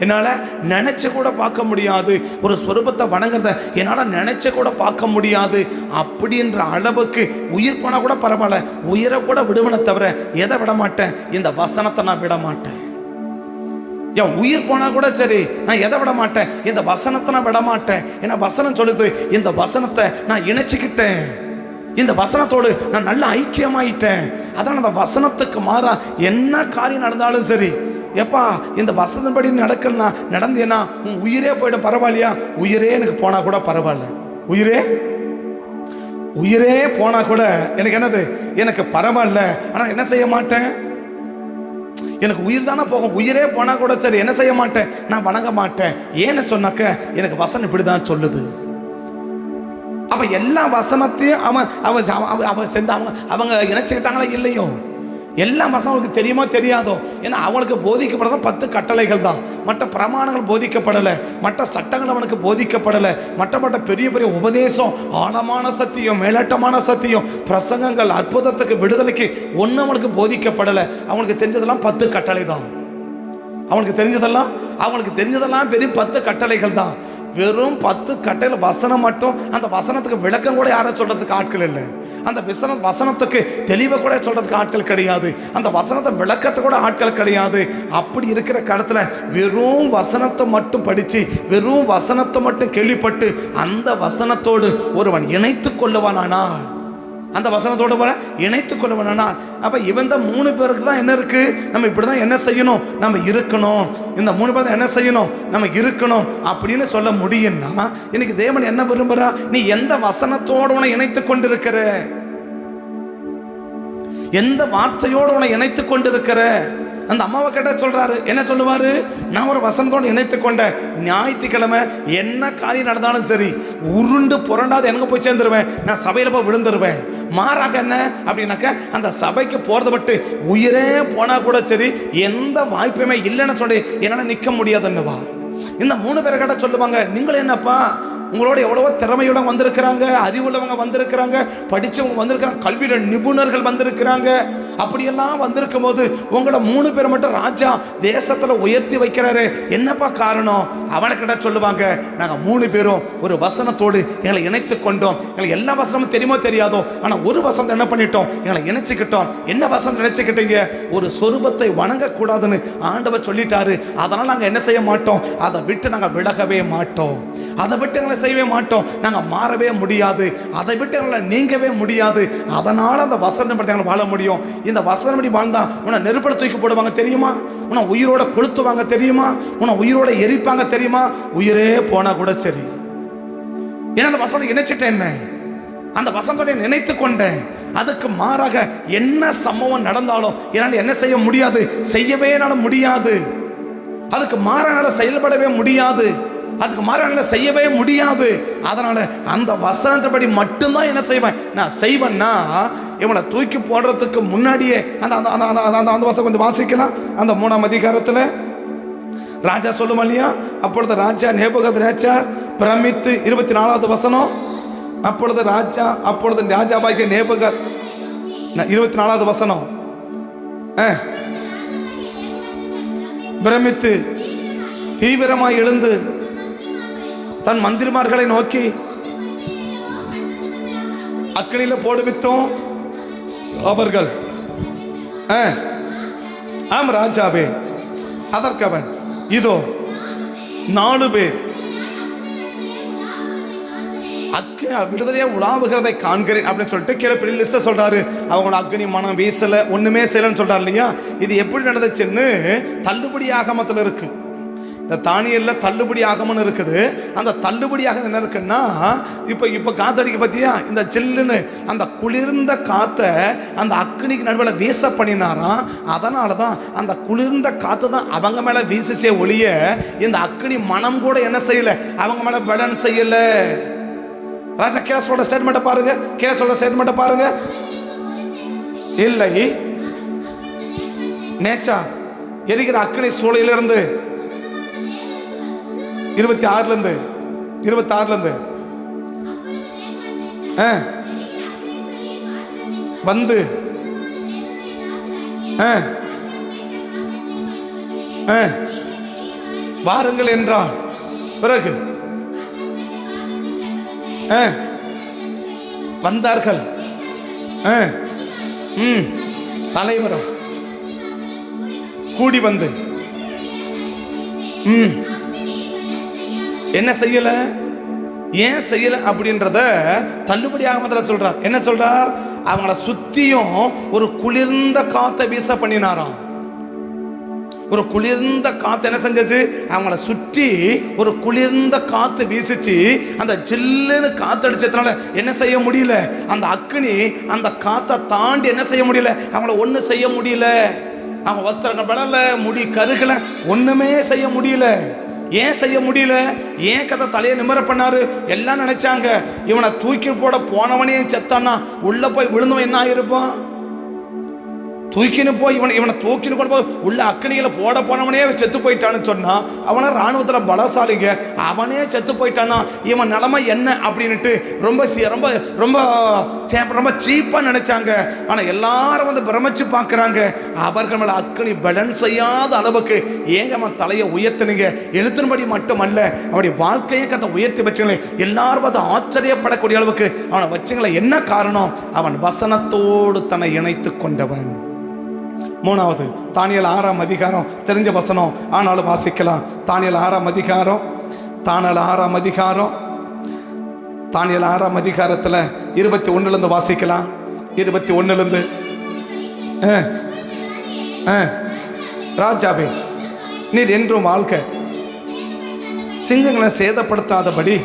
என்னால் நினச்சி கூட பார்க்க முடியாது. ஒரு சொரூபத்தை வணங்குறத என்னால் நினச்சி கூட பார்க்க முடியாது. அப்படின்ற அளவுக்கு உயிர் போனால் கூட பரவாயில்ல, உயிரை கூட விடுவனை தவிர எதை விட மாட்டேன்? இந்த வசனத்தை நான் விட மாட்டேன். என் உயிர் போனா கூட சரி, நான் எதை விட மாட்டேன்? இந்த வசனத்தை நான் விட மாட்டேன். ஏன்னா வசனம் சொல்லுது, இந்த வசனத்தை நான் இணைச்சிக்கிட்டேன், இந்த வசனத்தோடு நான் நல்ல ஐக்கியமாயிட்டேன். அதான் அந்த வசனத்துக்கு மாறா என்ன காரியம் நடந்தாலும் சரி, எப்பா இந்த வசனப்படி நடக்கலனா நடந்தேன்னா உன் உயிரே போயிடும், பரவாயில்லையா? உயிரே எனக்கு போனா கூட பரவாயில்ல, உயிரே போனா கூட எனக்கு என்னது? எனக்கு பரவாயில்ல. ஆனால் என்ன செய்ய மாட்டேன்? எனக்கு உயிர் தானே போகும், உயிரே போனால் கூட சரி, என்ன செய்ய மாட்டேன்? நான் வணங்க மாட்டேன். ஏன்னு சொன்னாக்க எனக்கு வசனம் இப்படி தான் சொல்லுது. அப்போ எல்லா வசனத்தையும் அவன் செஞ்ச அவங்க இணைச்சிக்கிட்டாங்களா இல்லையோ? எல்லா வசனம் அவங்களுக்கு தெரியுமோ தெரியாதோ? ஏன்னா அவங்களுக்கு போதிக்கப்படுறத 10 கட்டளைகள் தான். மற்ற பிரமாணங்கள் போதிக்கப்படலை, மற்ற சட்டங்கள் அவனுக்கு போதிக்கப்படலை, மற்ற பெரிய பெரிய உபதேசம், ஆழமான சத்தியம், மேலட்டமான சத்தியம், பிரசங்கங்கள், அற்புதத்துக்கு, விடுதலைக்கு ஒன்றும் அவனுக்கு போதிக்கப்படலை. அவங்களுக்கு தெரிஞ்சதெல்லாம் 10 கட்டளை தான். அவங்களுக்கு தெரிஞ்சதெல்லாம் பெரிய 10 கட்டளைகள் தான். வெறும் 10 கட்டளை வசனம் மட்டும். அந்த வசனத்துக்கு விளக்கம் கூட யாரும் சொல்றதுக்கு ஆட்கள் இல்லை. அந்த வசனத்துக்கு தெளிவை கூட சொல்றதுக்கு ஆட்கள் கிடையாது. அந்த வசனத்தை விளக்கத்தை கூட ஆட்கள் கிடையாது. அப்படி இருக்கிற காலத்துல வெறும் வசனத்தை மட்டும் படிச்சு, வெறும் வசனத்தை மட்டும் கேள்விப்பட்டு அந்த வசனத்தோடு ஒருவன் இணைத்து கொள்ளுவானா, அந்த வசனத்தோடு இணைத்து கொள்ளுவானா, அப்ப இவந்த 3 பேருக்கு தான் என்ன இருக்கு? நம்ம இப்படிதான் என்ன செய்யணும்? நம்ம இருக்கணும். இந்த 3 பேர் தான் என்ன செய்யணும்? நம்ம இருக்கணும் அப்படின்னு சொல்ல முடியும்னா, இன்னைக்கு தேவன் என்ன விரும்புறா? நீ எந்த வசனத்தோடு உன்னை இணைத்து கொண்டிருக்கிற, எந்த வார்த்தையோடு உன்னை இணைத்து கொண்டிருக்கிற? அந்த அம்மாவை கேட்ட சொல்றாரு, என்ன சொல்லுவாரு? நான் ஒரு வசனத்தோடு இணைத்து கொண்ட ஞாயிற்றுக்கிழமை என்ன காரியம் நடந்தாலும் சரி, உருண்டு புரண்டாது எனக்கு போய் சேர்ந்துருவேன், நான் சபையில போய் விழுந்துருவேன். மாறாக என்ன அப்படின்னாக்க, அந்த சபைக்கு போறதை விட்டு உயிரே போனா கூட சரி, எந்த வாய்ப்புமே இல்லைன்னு சொல்லி என்னால் நிற்க முடியாதுன்னுவா. இந்த 3 பேரை கேட்ட சொல்லுவாங்க, நீங்கள் என்னப்பா உங்களோட எவ்வளவோ திறமையுள்ளவங்க வந்திருக்கிறாங்க, அறிவுள்ளவங்க வந்திருக்கிறாங்க, படித்தவங்க வந்திருக்கிறாங்க, கல்வியில் நிபுணர்கள் வந்திருக்கிறாங்க. அப்படியெல்லாம் வந்திருக்கும் போது உங்களை 3 பேர் மட்டும் ராஜா தேசத்தில் உயர்த்தி வைக்கிறாரு. என்னப்பா காரணம்? அவனுக்கிட்ட சொல்லுவாங்க, நாங்கள் 3 பேரும் ஒரு வசனத்தோடு எங்களை இணைத்து கொண்டோம். எங்களுக்கு எல்லா வசனமும் தெரியுமோ தெரியாதோ, ஆனால் ஒரு வசனத்தை என்ன பண்ணிட்டோம், எங்களை இணைச்சிக்கிட்டோம். என்ன வசனம் நினைச்சுக்கிட்டீங்க? ஒரு சொரூபத்தை வணங்கக்கூடாதுன்னு ஆண்டவர் சொல்லிட்டாரு. அதனால் நாங்கள் என்ன செய்ய மாட்டோம், அதை விட்டு நாங்கள் விலகவே மாட்டோம், அதை விட்டு எங்களை செய்யவே மாட்டோம், நாங்கள் மாறவே முடியாது, அதை விட்டு எங்களை நீங்கவே முடியாது. அதனால் அந்த வசனம் படி எங்களை வாழ முடியும். இந்த வசனம் படி வாழ்ந்தா உன்னை நெருப்பட தூக்கி போடுவாங்க தெரியுமா, உன்னை உயிரோட கொளுத்துவாங்க தெரியுமா, உன்னை உயிரோட எரிப்பாங்க தெரியுமா, உயிரே போனா கூட சரி. ஏன்னா அந்த வசனம் இணைச்சிட்டேன், என்ன அந்த வசனத்தோட நினைத்து கொண்டேன். அதுக்கு மாறாக என்ன சம்பவம் நடந்தாலும் என்னால் என்ன செய்ய முடியாது, செய்யவே என்னால் முடியாது. அதுக்கு மாறாக செயல்படவே முடியாது, அதுக்கு மாறாக செய்யவே முடியாது. அதனால அந்த வசனத்தின்படி மட்டும்தான் என்ன செய்வேன், நான் செய்வேன்னா இவனை தூக்கி போடுறதுக்கு முன்னாடியே அந்த அந்த வசனம் கொஞ்சம் வாசிக்கலாம். அந்த 3ஆம் அதிகாரத்தில் ராஜா சொல்லுமா இல்லையா, அப்பொழுது ராஜா நேபுகத்நேச்சார் பிரமித்து, 24வது வசனம், அப்பொழுது ராஜாவாகிய நேபுகத், 24வது வசனம், பிரமித்து தீவிரமாய் எழுந்து தன் மந்திரிமார்களை நோக்கி அக்கினியில போடுவித்தோம். அவர்கள் ஆம் ராஜாவே, அதற்கவன் இதோ 4 பேர் விடுதலையா உலாவுகிறதை காண்கிறேன் அப்படின்னு சொல்லிட்டு கீழே பெரிய லிஸ்ட சொல்றாரு. அவங்களோட அக்னி மனம் வீசல, ஒண்ணுமே செய்யலன்னு சொல்றாரு இல்லையா. இது எப்படி நடந்துச்சுன்னு தள்ளுபடி ஆகமத்தில் இருக்கு. இந்த தானியல்ல தள்ளுபடி ஆகமன்னு இருக்குது. அந்த தள்ளுபடி ஆக என்ன இருக்குன்னா, இப்போ காத்தடிக்க பத்தியா, இந்த சில்லுன்னு அந்த குளிர்ந்த காத்தை அந்த அக்னிக்கு நடுவில் வீச பண்ணினாராம். அதனால தான் அந்த குளிர்ந்த காற்று தான் அவங்க மேலே வீசிச்சே ஒழிய இந்த அக்னி மனம் கூட என்ன செய்யல, அவங்க மேலே பலன் செய்யல. ராஜா கேஸோட ஸ்டேட்மெண்ட்டை பாருங்க, கேஸோட ஸ்டேட்மெண்ட்டை பாருங்க. இல்லை, நேச்சா எரிகிற அக்னி சூளையிலிருந்து 26 வந்து வாருங்கள் என்றார். பிறகு வந்தார்கள். தலைவரும் கூடி வந்து என்ன செய்யல, ஏன் செய்யல அப்படின்றத தள்ளுபடி ஆகமத்தில் சொல்றார். என்ன சொல்றார், அவங்கள சுத்தியும் ஒரு குளிர்ந்த காத்தை வீச பண்ணினாராம். ஒரு குளிர்ந்த காத்து என்ன செஞ்சது, அவங்கள சுற்றி ஒரு குளிர்ந்த காத்து வீசிச்சு. அந்த ஜில்லுன்னு காத்து அடிச்சதுனால என்ன செய்ய முடியல, அந்த அக்னி அந்த காத்தை தாண்டி என்ன செய்ய முடியல, அவங்கள ஒன்றும் செய்ய முடியல. அவங்க வஸ்திரங்கள் படல, முடி கருகல, ஒண்ணுமே செய்ய முடியல. ஏன் செய்ய முடியல, ஏன் கதை தலையை நிமிர பண்ணாரு. எல்லாம் நினைச்சாங்க இவனை தூக்கி போட போனவனே செத்தான்னா உள்ள போய் விழுந்தவன் என்ன ஆயிருப்பான், தூக்கின்னு போய் இவனை தூக்கின்னு கொண்டு போய் உள்ள அக்கனிகளை போட போனவனே செத்து போயிட்டான்னு சொன்னா, அவனை இராணுவத்தில் பலசாலிங்க, அவனே செத்து போயிட்டானா இவன் நிலைமை என்ன அப்படின்ட்டு ரொம்ப ரொம்ப ரொம்ப ரொம்ப சீப்பாக நினைச்சாங்க. ஆனால் எல்லாரும் வந்து பிரமிச்சு பார்க்குறாங்க. அவர்கள் மேலே அக்கனி பலன் செய்யாத அளவுக்கு ஏங்க அவன் தலையை உயர்த்தினீங்க, எழுத்தின்படி மட்டுமல்ல அவனுடைய வாழ்க்கையை கதை உயர்த்தி வச்சுங்களே. எல்லாரும் அதை ஆச்சரியப்படக்கூடிய அளவுக்கு அவனை வச்சுங்களே. என்ன காரணம், அவன் வசனத்தோடு தன்னை இணைத்து கொண்டவன். 3வது தானியேல் 6ஆம் அதிகாரம், தெரிஞ்ச வசனம் ஆனாலும் வாசிக்கலாம். தானியேல் 6ஆம் அதிகாரம், தானியேல் 6ஆம் அதிகாரத்தில் 21 வாசிக்கலாம். 21 ராஜாவே நீர் என்றும் வாழ்க, சிங்கங்களை சேதப்படுத்தாதபடி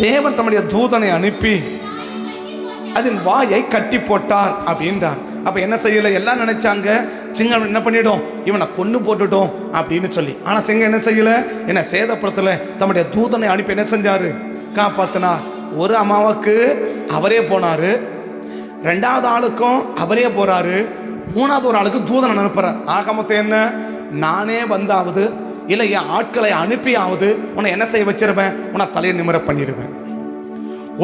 தேவன் தம்முடைய தூதனை அனுப்பி அதன் வாயை கட்டி போட்டார் அப்படின்றார். அப்ப என்ன செய்யல, எல்லாம் நினைச்சாங்க சிங்கம் என்ன பண்ணிடும், இவனை கொண்டு போட்டுட்டோம் அப்படின்னு சொல்லி. ஆனா சிங்கம் என்ன செய்யல, என்ன சேதப்படுத்தல, தம்முடைய தூதனை அனுப்பி என்ன செஞ்சாரு, காப்பாத்தினார். ஒரு அம்மாவுக்கு அவரே போனாரு, 2வது ஆளுக்கும் அவரே போறாரு, 3வது ஒரு ஆளுக்கு தூதனை அனுப்புறார். ஆக மொத்தம் என்ன, நானே வந்தாவது இல்லை என் ஆட்களை அனுப்பியாவது உன்னை என்ன செய்ய வச்சிருவேன், உன்னை தலையை நிமிர பண்ணிடுவேன்.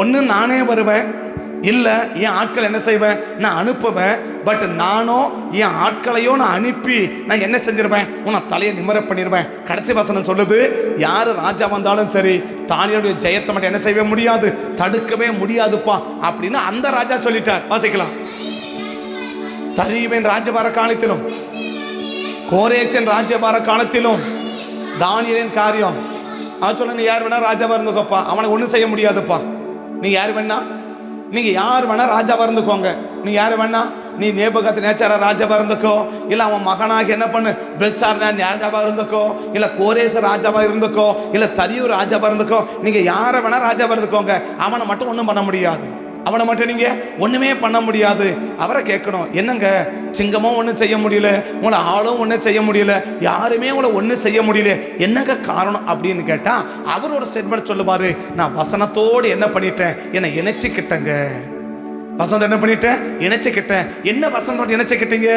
ஒன்று நானே வருவேன், இல்லை என் ஆட்கள் என்ன செய்வேன், நான் அனுப்புவேன். பட் நானோ என் ஆட்களையோ நான் அனுப்பி நான் என்ன செஞ்சிருவேன், உன்னை தலையை நிமிர பண்ணிடுவேன். கடைசி வசனம் சொல்லுது, யார் ராஜா வந்தாலும் சரி தானியேலுடைய ஜெயத்தை மட்டும் என்ன செய்யவே முடியாது, தடுக்கவே முடியாதுப்பா அப்படின்னு அந்த ராஜா சொல்லிட்டார். வாசிக்கலாம். தரியுவின் ராஜபார காலத்திலும் கோரேசின் ராஜபார காலத்திலும் தானியேலின் காரியம் அவன் சொல்ல, நீ யார் வேணா ராஜாவா இருந்துக்கோப்பா, அவனை ஒன்றும் செய்ய முடியாதுப்பா. நீ யார் வேணா, நீங்க யார் வேணா ராஜாவா இருந்துக்கோங்க. நீ யார் வேணா, நீ நேபுகாத்நேச்சாரா ராஜாவா இருந்துக்கோ, இல்லை அவன் மகனாக என்ன பண்ணு பெல்சாத்சார் ராஜாவா இருந்துக்கோ, இல்லை கோரேச ராஜாவா இருந்துக்கோ, இல்லை தரியு ராஜாவா இருந்துக்கோ. நீங்க யாரை வேணா ராஜாவா இருந்துக்கோங்க, அவனை மட்டும் ஒன்றும் பண்ண முடியாது. அவனை மட்டும் நீங்க ஒண்ணுமே பண்ண முடியாது. அவரை கேட்கணும், என்னங்க சிங்கமும் ஒன்றும் செய்ய முடியல, உங்களை ஆளும் ஒன்றும் செய்ய முடியல, யாருமே உங்களை ஒன்றும் செய்ய முடியல, என்னங்க காரணம் அப்படின்னு கேட்டா அவர் ஒரு ஸ்டேட்மெண்ட் சொல்லுவாரு, நான் வசனத்தோடு என்ன பண்ணிட்டேன், என்னை இணைச்சிக்கிட்டேங்க. வசனத்தை என்ன பண்ணிட்டேன், இணைச்சிக்கிட்டேன். என்ன வசனத்தோடு இணைச்சிக்கிட்டீங்க?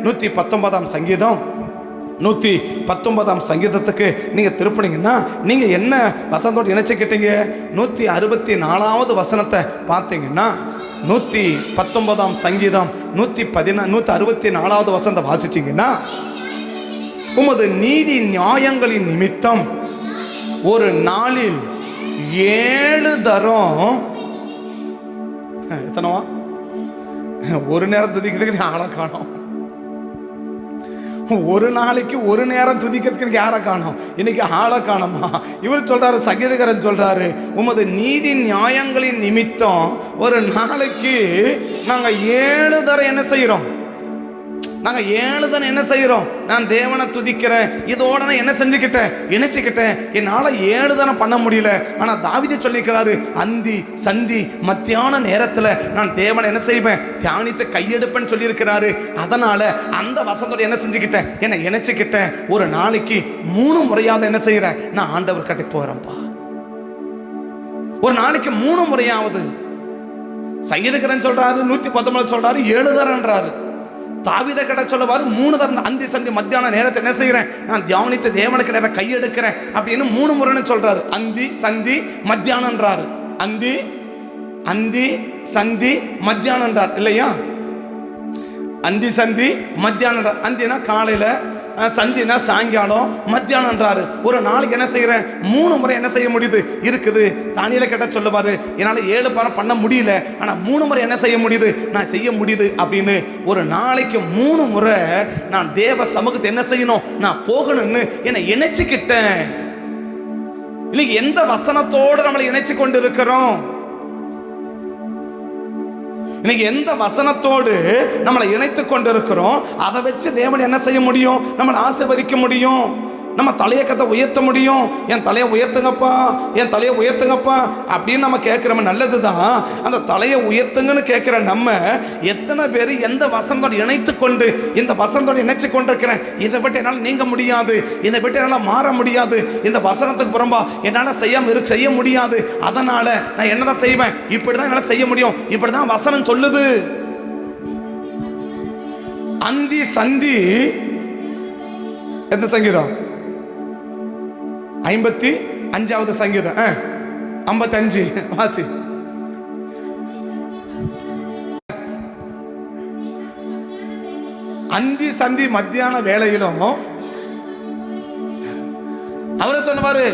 119 சங்கீதம் 119 சங்கீதத்துக்கு நீங்க திருப்பினீங்கன்னா நீங்க என்ன வசனத்தோடு இணைச்சிக்கிட்டீங்க? 164வது வசனத்தை பார்த்தீங்கன்னா 119 சங்கீதம் 164வது வசனத்தை வாசிச்சீங்கன்னா, உமது நீதி நியாயங்களின் நிமித்தம் ஒரு நாளில் 7 தரம், எத்தனவா ஒரு நேரம் துதிக்கிறதுக்கு ஆளை காணோம், ஒரு நாளைக்கு ஒரு நேரம் துதிக்கிறதுக்கு யாரை காணோம், இன்னைக்கு ஆளை காணோமா? இவர் சொல்றாரு, சங்கீதக்காரன் சொல்றாரு, உமது நீதி நியாயங்களின் நிமித்தம் ஒரு நாளைக்கு நாங்க 7 தரம் என்ன செய்யறோம், நாங்கள் 7 தரம் என்ன செய்கிறோம், நான் தேவனை துதிக்கிறேன். இதோட நான் என்ன செஞ்சுக்கிட்டேன், இணைச்சிக்கிட்டேன். என்னால் 7 தரம் பண்ண முடியல. ஆனால் தாவீது சொல்லிக்கிறாரு, அந்தி சந்தி மத்தியான நேரத்தில் நான் தேவனை என்ன செய்வேன், தியானித்து கையெடுப்பேன்னு சொல்லியிருக்கிறாரு. அதனால் அந்த வசனத்தோட என்ன செஞ்சுக்கிட்டேன், என்னை இணைச்சிக்கிட்டேன். ஒரு நாளைக்கு 3 முறையாவது என்ன செய்கிறேன், நான் ஆண்டவர் கட்டிக்கு போகிறேன்ப்பா. ஒரு நாளைக்கு 3 முறையாவது. சங்கீதக்காரன் சொல்றாரு 119 சொல்றாரு 7 தரன்றாரு. தாவீத கிட்ட சொல்லுவாரு 3 தரம் அந்தி சந்தி மத்தியான நேரத்தை என்ன செய்கிறேன், நான் தியானித்து தேவனுக்கு நேரம் கையெடுக்கிறேன் அப்படின்னு 3 முறைன்னு சொல்றாரு. அந்தி சந்தி மத்தியானன்றாரு. அந்தி அந்தி சந்தி மத்தியானன்றார் இல்லையா? அந்தி சந்தி மத்தியானம். அந்தினா காலையில, சந்தினா சாயங்காலம், மத்தியானம்ன்றாரு. ஒரு நாளைக்கு என்ன செய்கிறேன், 3 முறை என்ன செய்ய முடியுது இருக்குது. தானியேலை கேட்ட சொல்லுவாரு, என்னால் 7 பரம் பண்ண முடியல, ஆனால் 3 முறை என்ன செய்ய முடியுது, நான் செய்ய முடியுது அப்படின்னு. ஒரு நாளைக்கு 3 முறை நான் தேவ சமூகத்தை என்ன செய்யணும், நான் போகணும்னு என்னை இணைச்சிக்கிட்டேன். இன்னைக்கு எந்த வசனத்தோடு நம்மளை இணைச்சு கொண்டு இருக்கிறோம்? இன்னைக்கு எந்த வசனத்தோடு நம்மளை இணைத்து கொண்டு இருக்கிறோம்? அதை வச்சு தேவன் என்ன செய்ய முடியும், நம்மளை ஆசீர்வதிக்க முடியும். நம்ம தலையை கத்த உயர்த்த முடியும். என் தலையை உயர்த்துங்கப்பா, என் தலையை உயர்த்துங்கப்பா அப்படின்னு நம்ம கேட்குறோம். நல்லது தான். அந்த தலையை உயர்த்துங்கன்னு கேட்குற நம்ம எத்தனை பேர் எந்த வசனத்தோடு இணைத்து கொண்டு, இந்த வசனத்தோடு இணைச்சு கொண்டிருக்கிறேன், இதை விட்டு என்னால் நீங்க முடியாது, இதை விட்டு என்னால் மாற முடியாது, இந்த வசனத்துக்கு புறம்பா என்னால் செய்ய முடியாது, அதனால நான் என்னதான் செய்வேன், இப்படி தான் என்னால் செய்ய முடியும், இப்படி தான் வசனம் சொல்லுது. அந்தி சந்தி எந்த சங்கீதம்? 55வது சங்கீதம் 55 வாசி. அந்தி சந்தி மத்தியான வேளையிலும் அவரை சொன்னவாரு,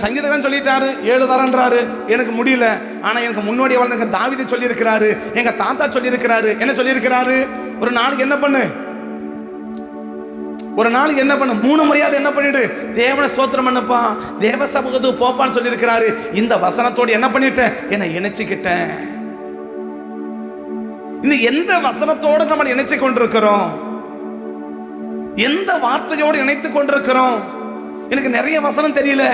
சங்கீதக்காரன் சொல்லிட்டாரு 7 தரன்றாரு, எனக்கு முடியல. ஆனா எனக்கு முன்னோடி வாழ்ந்த தாவீது சொல்லியிருக்கிறாரு, எங்க தாத்தா சொல்லியிருக்கிறாரு. என்ன சொல்லியிருக்கிறாரு, ஒரு நாளைக்கு என்ன பண்ணு, ஒரு நாளைக்கு என்ன பண்ண, 3 முறையாவது என்ன பண்ணிடு, தேவனை ஸ்தோத்திரம் பண்ணப்பா, தேவ சமூகத்துக்கு போப்பான்னு சொல்லியிருக்கிறாரு. இந்த வசனத்தோடு என்ன பண்ணிட்டேன், என்னை இணைச்சிக்கிட்டேன். இந்த எந்த வசனத்தோடு நம்ம இணைச்சு கொண்டிருக்கிறோம், எந்த வார்த்தையோடு இணைத்து கொண்டிருக்கிறோம்? எனக்கு நிறைய வசனம் தெரியல.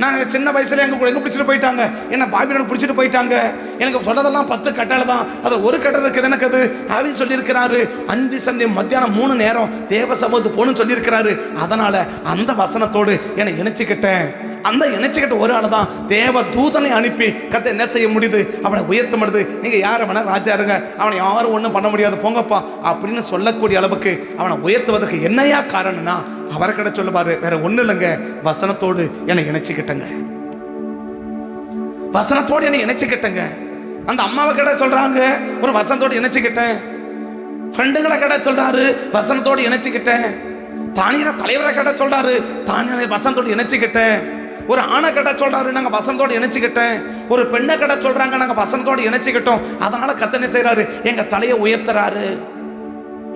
நாங்கள் சின்ன வயசுல எங்க பிடிச்சிட்டு போயிட்டாங்க, என்ன பாபிலோன் பிடிச்சிட்டு போயிட்டாங்க. எனக்கு சொன்னதெல்லாம் 10 கட்டளை தான், அதில் ஒரு கட்டளை இருக்குது எனக்கு. அது ஆவி சொல்லியிருக்கிறாரு, அந்தி சந்தி மத்தியானம் 3 நேரம் தேவ சமூகத்து போகணும்னு சொல்லியிருக்கிறாரு. அதனால அந்த வசனத்தோடு என்னை இணைச்சிக்கிட்டேன். அந்த இணைச்சிக்கிட்ட ஒரு ஆள் தான் தேவ தூதனை அனுப்பி கத்த என்ன செய்ய முடியுது, அவனை உயர்த்த முடியுது. நீங்க யாரை வேணா ராஜா இருங்க, அவனை யாரும் ஒன்றும் பண்ண முடியாது போங்கப்பா அப்படின்னு சொல்லக்கூடிய அளவுக்கு அவனை உயர்த்துவதற்கு என்னையா காரணம்னா அவரை கிட்ட சொல்லுவாரு, வேற ஒண்ணு இல்லைங்க, வசனத்தோடு என்னை இணைச்சிக்கிட்டங்க, வசனத்தோடு என்னை இணைச்சிக்கிட்டங்க. அந்த அம்மாவை கிட்ட சொல்றாங்க, ஒரு வசனத்தோடு இணைச்சிக்கிட்டேன். ஃப்ரெண்டுங்களை கிட்ட சொல்றாரு, வசனத்தோடு இணைச்சிக்கிட்டேன். தானியர தலைவரை கிட்ட சொல்றாரு, தானிய வசனத்தோடு இணைச்சிக்கிட்டேன். ஒரு ஆணை கிட்ட சொல்றாரு, நாங்க வசனத்தோடு இணைச்சிக்கிட்டேன். ஒரு பெண்ணை கிட்ட சொல்றாங்க, நாங்க வசனத்தோடு இணைச்சிக்கிட்டோம். அதனால கர்த்தர் என்ன செய்யறாரு, எங்க தலையை உயர்த்துறாரு.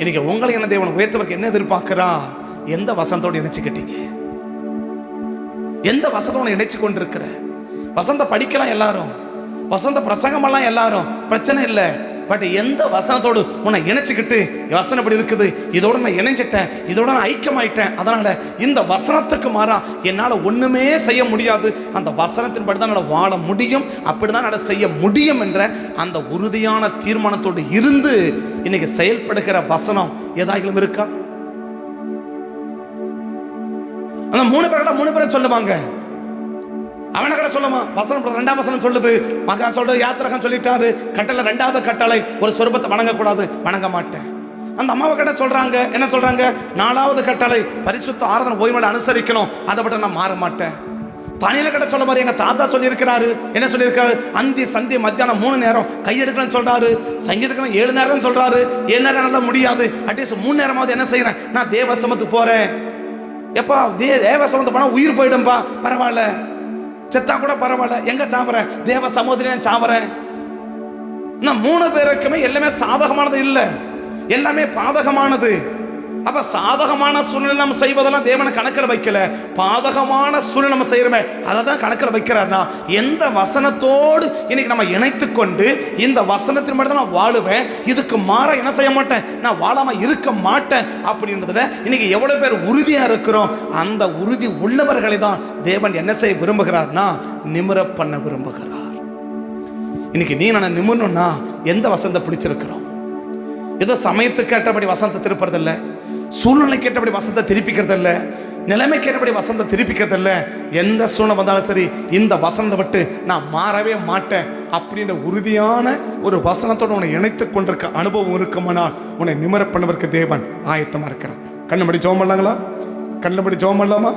இன்னைக்கு உங்களை என்ன தேவன் உயர்த்துவதற்கு என்ன எதிர்பார்க்கிறா? எந்த வசனத்தோடு இணைச்சிக்கிட்டீங்க? எந்த வசனத்தோடு இணைச்சு கொண்டிருக்கிற? வசந்த படிக்கலாம் எல்லாரும், வசந்த பிரசங்கமெல்லாம் எல்லாரும், பிரச்சனை இல்லை. பட் எந்த வசனத்தோடு உன்னை இணைச்சிக்கிட்டு, வசனம் இப்படி இருக்குது, இதோட நான் இணைஞ்சிட்டேன், இதோட நான் ஐக்கியமாயிட்டேன், அதனால இந்த வசனத்துக்கு மாறா என்னால் ஒண்ணுமே செய்ய முடியாது, அந்த வசனத்தின்படி தான் நான் வாழ முடியும், அப்படிதான் நான் செய்ய முடியும் என்ற அந்த உறுதியான தீர்மானத்தோடு இருந்து இன்னைக்கு செயல்படுகிற வசனம் ஏதாயிலும் இருக்கா? அந்த மூணு பேரை சொல்லுவாங்க. அவனை கூட சொல்லுமா, வசனம் 2ஆம் வசனம் சொல்லுது, மகன் சொல்றது, யாத்திரகம் சொல்லிட்டாரு, கட்டளை 2வது கட்டளை, ஒரு சொருபத்தை வணங்கக்கூடாது, வணங்க மாட்டேன். அந்த அம்மாவை கிட்ட சொல்றாங்க, என்ன சொல்றாங்க, 4வது கட்டளை, பரிசுத்த ஆராதனை ஓய்வு அனுசரிக்கணும், அதை பற்றி நான் மாற மாட்டேன். தானியேல கிட்ட சொல்ல மாதிரி எங்க தாத்தா சொல்லியிருக்கிறாரு, என்ன சொல்லியிருக்காரு, அந்தி சந்தி மத்தியானம் 3 நேரம் கையெடுக்கணும்னு சொல்றாரு, சங்கீதத்துக்கு 7 நேரம் சொல்றாரு. 7 நேரம் நல்லா முடியாது, அட்லீஸ்ட் 3 நேரமாவது என்ன செய்யறேன், நான் தேவசமத்துக்கு போறேன். எப்பா தேவசமத்து போனா உயிர் போயிடும்பா, பரவாயில்ல, செத்தா கூட பரவாயில்ல, எங்க சாவறேன், தேவ சமூகத்திலே சாவறேன். 3 பேருக்குமே எல்லாமே சாதகமானது இல்லை, எல்லாமே பாதகமானது. அப்ப சாதகமான சூழ்நிலை நம்ம செய்வதெல்லாம் தேவனை கணக்கில் வைக்கல, பாதகமான சூழ்நிலை நம்ம செய்யறோமே அதை தான் கணக்கில் வைக்கிறார்னா, எந்த வசனத்தோடு இன்னைக்கு நம்ம இணைத்து கொண்டு இந்த வசனத்தின் மட்டும் தான் நான் வாழுவேன், இதுக்கு மாற என்ன செய்ய மாட்டேன், நான் வாழாம இருக்க மாட்டேன் அப்படின்றதுல இன்னைக்கு எவ்வளவு பேர் உறுதியா இருக்கிறோம். அந்த உறுதி உள்ளவர்களை தான் தேவன் என்ன செய்ய விரும்புகிறார்னா, நிமிர பண்ண விரும்புகிறார். இன்னைக்கு நீ நான் நிமிரணும்னா எந்த வசனத்தை பிடிச்சிருக்கிறோம்? ஏதோ சமயத்துக்கு ஏற்றபடி வசனத்தை திருப்புறது இல்லை, சூழ்நிலைக்கு ஏற்றபடி வசனத்தை திருப்பிக்கிறது இல்லை, நிலைமைக்கு ஏற்றபடி வசனத்தை திருப்பிக்கிறது இல்லை. எந்த சூழ்நிலை வந்தாலும் சரி, இந்த வசனத்தை விட்டு நான் மாறவே மாட்டேன் அப்படின்ற உறுதியான ஒரு வசனத்தோடு உன்னை இணைத்து கொண்டிருக்க அனுபவம் இருக்குமானால் உன்னை நிமிர பண்ணுவதற்கு தேவன் ஆயத்தமா இருக்கிறான். கண்ணபடி ஜெபம் பண்ணலாங்களா? கண்ணபடி ஜெபம் பண்ணலாமா?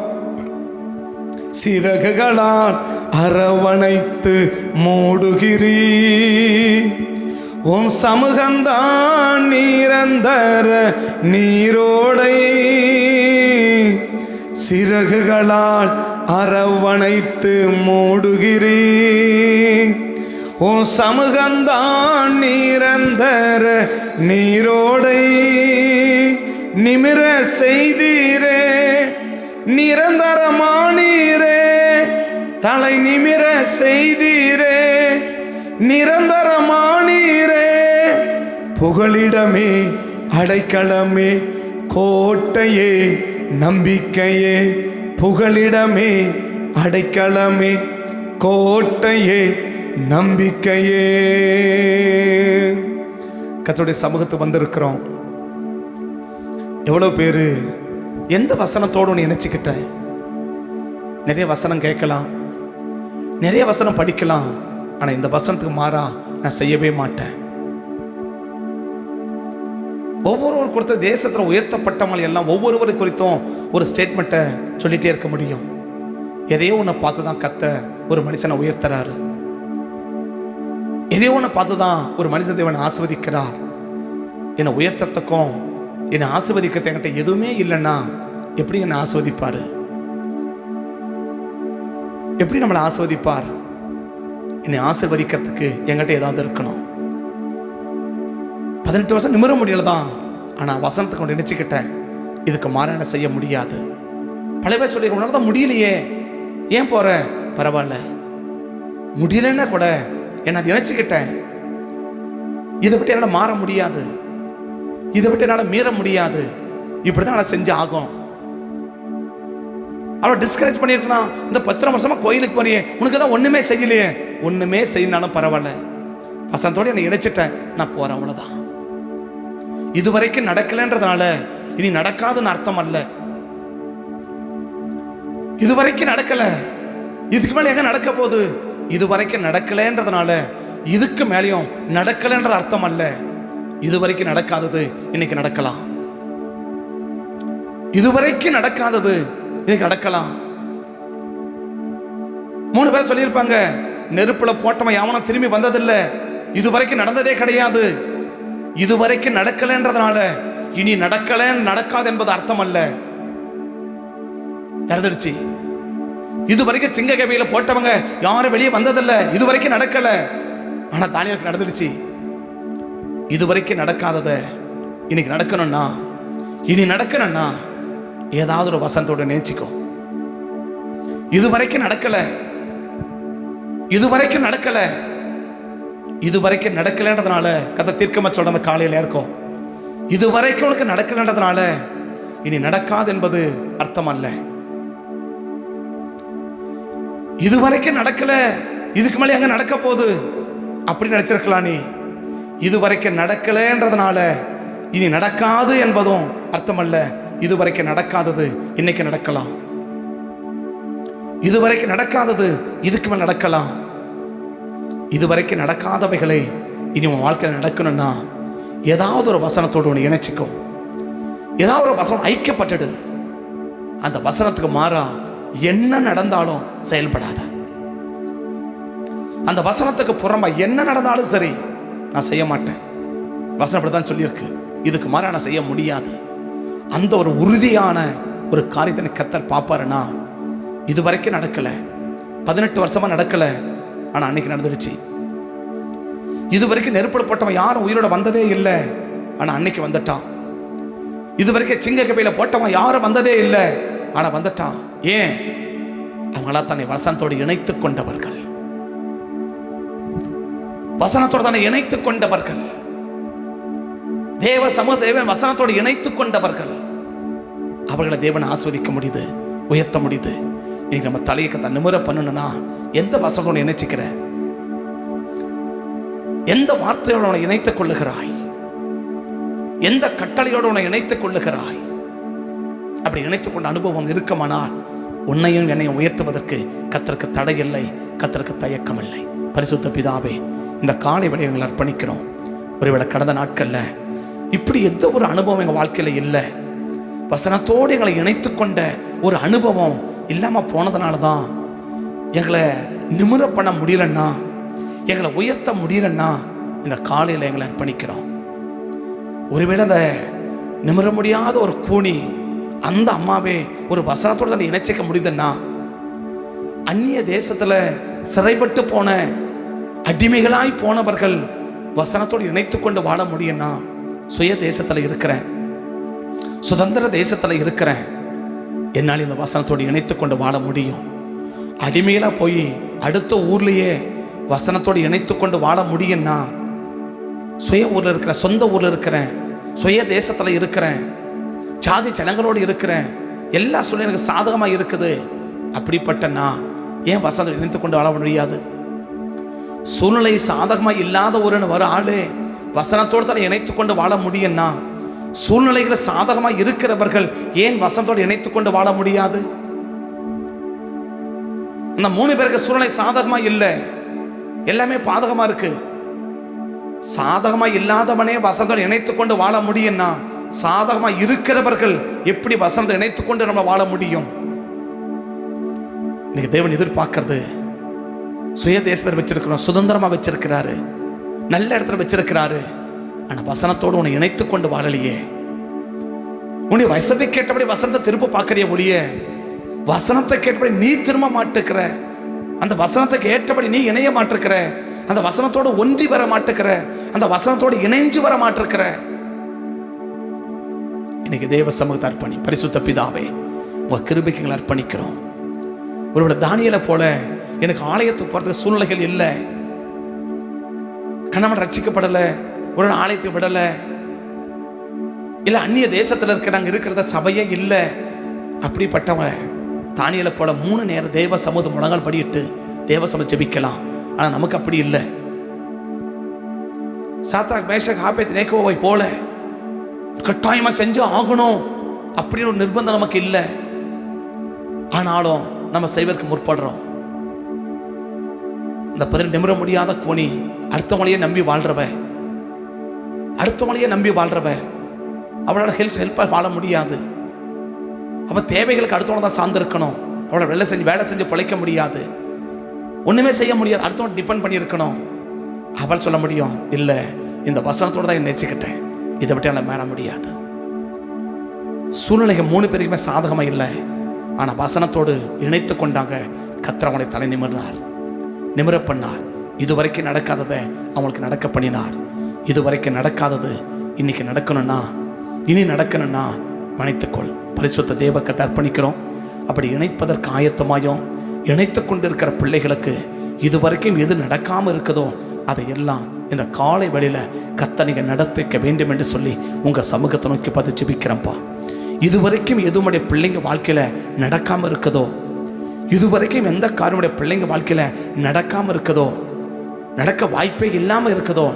சிறகுகளால் அரவணைத்து மூடுகிறீ, உம் சமூகந்தான் நிரந்தர நீரோடை, சிறகுகளால் அரவணைத்து மூடுகிறீ, உம் சமூகந்தான் நிரந்தர நீரோடை, நிமிர செய்தீரே நிரந்தரமானீரே, தலை நிமிர செய்தீரே நிரந்தரமானீரே, புகலிடமே அடைக்கலமே கோட்டையே நம்பிக்கையே, புகலிடமே அடைக்கலமே கோட்டையே நம்பிக்கையே. கர்த்தருடைய சமூகத்துக்கு வந்திருக்கிறோம். எவ்வளவு பேரு எந்த வசனத்தோடு ஒன்று இணைச்சிக்கிட்ட? நிறைய வசனம் கேட்கலாம், நிறைய வசனம் படிக்கலாம், ஆனா இந்த வசனத்துக்கு மாறா நான் செய்யவே மாட்டேன். ஒவ்வொருவர் கொடுத்த தேசத்தில் உயர்த்தப்பட்டவங்க எல்லாம் ஒவ்வொருவரை குறித்தும் ஒரு ஸ்டேட்மெண்ட்டை சொல்லிட்டே இருக்க முடியும். எதையோ ஒன்று பார்த்து தான் கர்த்தர் ஒரு மனுஷனை உயர்த்துறாரு, எதையோ ஒன்று பார்த்து தான் ஒரு மனுஷ தேவனை ஆசீர்வதிக்கிறார். என்னை உயர்த்தத்துக்கும் என்னை ஆசீர்வதிக்கிறது என்கிட்ட எதுவுமே இல்லைன்னா எப்படி என்னை ஆசீர்வதிப்பாரு? எப்படி நம்மளை ஆசீர்வதிப்பார்? என்னை ஆசீர்வதிக்கிறதுக்கு என்கிட்ட ஏதாவது இருக்கணும். 18 வருஷம் நிமிர முடியலதான், ஆனா வசனத்தை கொண்டு நினைச்சுக்கிட்டேன், இதுக்கு மாற என்ன செய்ய முடியாது. பல பேர் சொல்லி உன்னால முடியலையே, ஏன் போற? பரவாயில்ல, முடியலன்னா கூட என்ன நினைச்சுக்கிட்டேன், இதை விட்டு என்னால் மாற முடியாது, இதை விட்டு என்னால் மீற முடியாது, இப்படிதான் நான் செஞ்சு ஆகும். அவளை டிஸ்கரேஜ் பண்ணியிருக்கலாம். இந்த 10 வருஷமா கோயிலுக்கு போறியே, உனக்கு தான் ஒண்ணுமே செய்யலையே, ஒண்ணுமே செய்யனாலும் பரவாயில்ல, வசனத்தோடு என்னை இணைச்சிட்டேன், நான் போறேன், அவ்வளவுதான். இதுவரைக்கும் நடக்கலன்றதுனால இனி நடக்காதுன்னு அர்த்தம் அல்ல. இதுவரைக்கும் நடக்கல, இதுக்கு மேல எங்க நடக்க போகுது? இதுவரைக்கும் நடக்கலன்றதுனால இதுக்கு மேலேயும் நடக்கலன்றது அர்த்தம் அல்ல. இதுவரைக்கும் நடக்காதது இன்னைக்கு நடக்கலாம், இதுவரைக்கும் நடக்காதது இன்னைக்கு நடக்கலாம். 3 பேர் சொல்லியிருப்பாங்க, நெருப்புல போட்டவன் யாவனும் திரும்பி வந்ததில்லை, இதுவரைக்கும் நடந்ததே கிடையாது. இதுவரைக்கும் நடக்கலன்றதுனால இனி நடக்காது என்பது அர்த்தம் அல்ல. நடந்துடுச்சு. இதுவரைக்கும் சிங்க கவியில போட்டவங்க யாரும் வெளியே வந்ததில்லை, இதுவரைக்கும் நடக்கல. ஆனா தானியேலுக்கு நடந்துடுச்சு. இதுவரைக்கும் நடக்காதத இன்னைக்கு நடக்கணும்னா, இனி நடக்கணும்னா ஏதாவது ஒரு வசனத்தோட நினைச்சுக்கோ. இதுவரைக்கும் நடக்கல, இதுவரைக்கும் நடக்கல, இதுவரைக்கும் நடக்கலன்றதுனால கதை தீர்க்கமா சொல்ற அந்த காலையில இருக்கும். இதுவரைக்கும் உனக்கு நடக்கலன்றதுனால இனி நடக்காது என்பது அர்த்தம் அல்ல. இதுவரைக்கும் நடக்கல, இதுக்கு மேலே அங்க நடக்க போகுது அப்படி நினைச்சிருக்கலாம். நீ இதுவரைக்கும் நடக்கலன்றதுனால இனி நடக்காது என்பதும் அர்த்தம் அல்ல. இதுவரைக்கும் நடக்காதது இன்னைக்கு நடக்கலாம். இதுவரைக்கும் நடக்காதது இதுக்கு மேல் நடக்கலாம். இதுவரைக்கும் நடக்காதவைகளை இனி உன் வாழ்க்கையில் நடக்கணும்னா ஏதாவது ஒரு வசனத்தோடு ஒன்று இணைச்சிக்கும். ஏதாவது ஒரு வசனம் ஐக்கியப்பட்டுடு. அந்த வசனத்துக்கு மாறா என்ன நடந்தாலும் செயல்படாத. அந்த வசனத்துக்கு புறம்பா என்ன நடந்தாலும் சரி, நான் செய்ய மாட்டேன், வசனம் அப்படிதான் சொல்லியிருக்கு, இதுக்கு மாறா நான் செய்ய முடியாது. அந்த ஒரு உறுதியான ஒரு காரியத்தை கர்த்தர் பார்ப்பாருன்னா, இது வரைக்கும் நடக்கல, 18 வருஷமா நடக்கல, ஆனா அன்னைக்கு நடந்துடுச்சு. இது வரைக்கும் நெருப்பில் போட்டவன் யாரும் உயிரோட வந்ததே இல்லை, ஆனா அன்னைக்கு வந்துட்டான். இது வரைக்கும் சிங்க கபையில போட்டவன் யாரும் வந்ததே இல்லை, ஆனா வந்துட்டான். ஏன்? அவங்களா தன்னை வசனத்தோடு இணைத்துக் கொண்டவர்கள், வசனத்தோடு தன்னை இணைத்துக் கொண்டவர்கள், தேவ சமூக தேவன் வசனத்தோடு இணைத்துக் கொண்டவர்கள். அவர்களை தேவன் ஆஸ்வதிக்க முடியுது, உயர்த்த முடியுது. இன்னைக்கு நம்ம தலையை கத்த நிமிர பண்ணணும்னா எந்த வசனத்தோடு இணைச்சிக்கிற, எந்த வார்த்தையோடு உன்னை இணைத்துக் கொள்ளுகிறாய், எந்த கட்டளையோடு உன்னை இணைத்துக் கொள்ளுகிறாய். அப்படி இணைத்துக் கொண்ட அனுபவம் இருக்குமானால் உன்னையும் என்னையும் உயர்த்துவதற்கு கர்த்தருக்கு தடை இல்லை, கர்த்தருக்கு தயக்கம் இல்லை. பரிசுத்த பிதாவே, இந்த காலை வேளையை எங்களை அர்ப்பணிக்கிறோம். ஒருவேளை கடந்த நாட்கள்ல இப்படி எந்த ஒரு அனுபவம் எங்கள் வாழ்க்கையில இல்லை, வசனத்தோடு எங்களை இணைத்து கொண்ட ஒரு அனுபவம் இல்லாம போனதுனால தான் எங்களை நிமிர பண்ண முடியலன்னா, எங்களை உயர்த்த முடியலன்னா இந்த காலையில் எங்களை அர்ப்பணிக்கிறோம். ஒருவேளை அந்த நிமிர முடியாத ஒரு கூனி அந்த அம்மாவே ஒரு வசனத்தோடு தான் இணைச்சிக்க முடியுதுன்னா, அந்நிய தேசத்துல சிறைப்பட்டு போன அடிமைகளாய் போனவர்கள் வசனத்தோடு இணைத்து கொண்டு வாழ முடியும்னா, சுய தேசத்துல இருக்கிறேன், சுதந்திர தேசத்துல இருக்கிறேன், என்னால் இந்த வசனத்தோடு இணைத்து கொண்டு வாழ முடியும். அடிமைகளா போய் அடுத்த ஊர்லயே வசனத்தோடு இணைத்து கொண்டு வாழ முடியும்னா, சுய ஊர்ல இருக்கிறேன், சொந்த ஊர்ல இருக்கிறேன், சுய தேசத்துல இருக்கிறேன், ஜாதி ஜனங்களோடு இருக்கிறேன், எல்லா சூழ்நிலை எனக்கு சாதகமா இருக்குது. அப்படிப்பட்ட நான் ஏன் வசனத்தோடு இணைத்து கொண்டு வாழ முடியாது? சூழ்நிலை சாதகமா இல்லாத ஒரு ஆளு வசனத்தோடு தான் இணைத்து கொண்டு வாழ முடியும்னா, சூழ்நிலைகளை சாதகமா இருக்கிறவர்கள் ஏன் வசனத்தோடு இணைத்து கொண்டு வாழ முடியாது? அந்த 3 பேருக்கு சூழ்நிலை சாதகமா இல்லை, எல்லாமே பாதகமா இருக்கு. சாதகமா இல்லாதவனே வசனத்தோடு இணைத்து கொண்டு வாழ முடியும்னா, சாதகமா இருக்கிறவர்கள் எப்படி வசனத்தை இணைத்துக் கொண்டு நம்ம வாழ முடியும்? இன்னைக்கு தேவன் எதிர்பார்க்கிறது, சுய தேசத்தில் வச்சிருக்கிறோம், சுதந்திரமா வச்சிருக்கிறாரு, நல்ல இடத்துல வச்சிருக்கிறாரு, ஆனா வசனத்தோடு உன்னை இணைத்துக் கொண்டு வாழலையே. உன்னை வசனத்தை கேட்டபடி வசனத்தை திரும்ப பார்க்கறிய ஒழிய, வசனத்தை கேட்டபடி நீ திரும்ப மாட்டுக்கிற, அந்த வசனத்துக்கு ஏற்றபடி நீ இணைய மாட்டிருக்கிற, அந்த வசனத்தோடு ஒன்றி வர மாட்டுக்கிற, அந்த வசனத்தோடு இணைஞ்சு வர மாட்டிருக்கிற. இன்னைக்கு தேவ சமூகத்தை அர்ப்பணி. பரிசுத்த பிதாவே, உங்க கிருபைக்கு எங்களை அர்ப்பணிக்கிறோம். ஒருவேளை தானியேலை போல எனக்கு ஆலயத்துக்கு போறதுக்கு சூழ்நிலைகள் இல்லை, கணவன் ரட்சிக்கப்படலை, ஒரு ஆலயத்துக்கு விடலை, இல்லை அந்நிய தேசத்தில் இருக்கிறாங்க, இருக்கிறத சபையே இல்லை, அப்படிப்பட்டவன் தானியேலை போல 3 நேரம் தேவ சமூக முழங்கால் படியிட்டு தேவ சமூகம் ஜெபிக்கலாம். ஆனால் நமக்கு அப்படி இல்லை. சாத்ராக் மேஷாக் ஆபேத்நேகோவை போல கட்டாயமா செஞ்சு ஆகணும் அப்படின்னு ஒரு நிர்பந்தம் நமக்கு இல்லை. ஆனாலும் நம்ம செய்வதற்கு முற்படுறோம். இந்த 10 நிமிர முடியாத கோணி அடுத்தவங்களையே நம்பி வாழ்றவ, அடுத்தவங்களையே நம்பி வாழ்றவ, அவளோட ஹெல்ப்பாக வாழ முடியாது. அவள் தேவைகளுக்கு அடுத்தவங்க தான் சார்ந்திருக்கணும். அவளை வேலை செஞ்சு பிழைக்க முடியாது, ஒன்றுமே செய்ய முடியாது, அடுத்தவங்க டிபெண்ட் பண்ணியிருக்கணும். அவள் சொல்ல முடியும், இல்லை இந்த வசனத்தோடு தான் நினைச்சுக்கிட்டேன், இதை விட்டு என்னால் மேற முடியாது. சூழ்நிலைகள் 3 பேருக்குமே சாதகமாக இல்லை, ஆனால் வசனத்தோடு இணைத்து கொண்டாங்க. கர்த்தர் அவங்களை தலை நிமிர பண்ணார். இதுவரைக்கும் நடக்காததை அவங்களுக்கு நடக்க பண்ணினார். இதுவரைக்கும் நடக்காதது இன்னைக்கு நடக்கணும்னா, இனி நடக்கணும்னா மன்னித்துக்கொள். பரிசுத்த தேவக்கத்தை அர்ப்பணிக்கிறோம். அப்படி இணைப்பதற்கு ஆயத்தமாயும் இணைத்து கொண்டிருக்கிற பிள்ளைகளுக்கு இதுவரைக்கும் எது நடக்காமல் இருக்குதோ அதையெல்லாம் இந்த காலை வேளையில் கர்த்தர் நீங்கள் நடத்திக்க வேண்டும் என்று சொல்லி உங்கள் சமூகத்தை நோக்கி பார்த்து ஜெபிக்கிறேன்ப்பா. இதுவரைக்கும் எதுவுடைய பிள்ளைங்க வாழ்க்கையில் நடக்காமல் இருக்குதோ, இதுவரைக்கும் எந்த காரியமுடைய பிள்ளைங்க வாழ்க்கையில் நடக்காமல் இருக்குதோ, நடக்க வாய்ப்பே இல்லாமல் இருக்குதோ,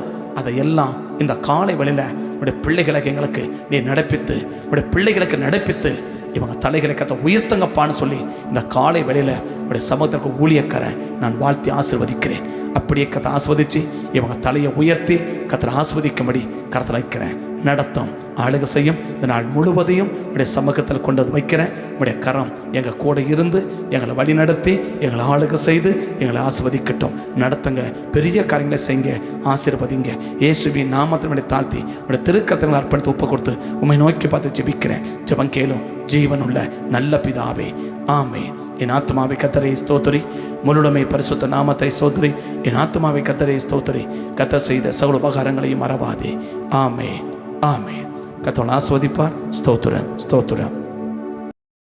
அதையெல்லாம் இந்த காலை வேளையில் உடைய பிள்ளைகளை எங்களுக்கு நீ நடப்பித்து, உடைய பிள்ளைகளுக்கு நடப்பித்து இவங்க தலைகளை கத்த உயர்த்தங்கப்பான்னு சொல்லி இந்த காலை வேளையில் உடைய சமூகத்திற்கு ஊழியக்காரை நான் வாழ்த்தி ஆசீர்வதிக்கிறேன். அப்படியே கத்தை ஆஸ்வதித்து இவங்க தலையை உயர்த்தி கத்தரை ஆஸ்வதிக்கும்படி கருத்தில் வைக்கிறேன். நடத்தும் ஆளுகை செய்யும் இந்த நாள் முழுவதையும் உடைய சமூகத்தில் கொண்டு வைக்கிறேன். உடைய கரம் எங்கள் கூட இருந்து எங்களை வழி நடத்தி எங்களை ஆளுகை செய்து எங்களை ஆஸ்வதிக்கட்டும். நடத்துங்க, பெரிய காரியங்களை செய்யுங்க, ஆசீர்வதிங்க. இயேசுவின் நாமத்தினுடைய தாழ்த்தி உடைய திருக்கரத்தை அர்ப்பணித்து ஒப்பு கொடுத்து உம்மை நோக்கி பார்த்து ஜெபிக்கிறேன். ஜெபம் கேளும் ஜீவனுள்ள நல்ல பிதாவே, ஆமென். என் ஆத்மாவை கர்த்தரை ஸ்தோத்திரி, முழுமை பரிசுத்த நாமத்தை ஸ்தோத்திரி. என் ஆத்மாவை கர்த்தரை ஸ்தோத்திரி, கர்த்தர் செய்த சகல உபகாரங்களையும் மறவாதே. ஆமென், ஆமென். கர்த்தர் ஆசீர்வதிப்பார். ஸ்தோத்திரம், ஸ்தோத்திரம்.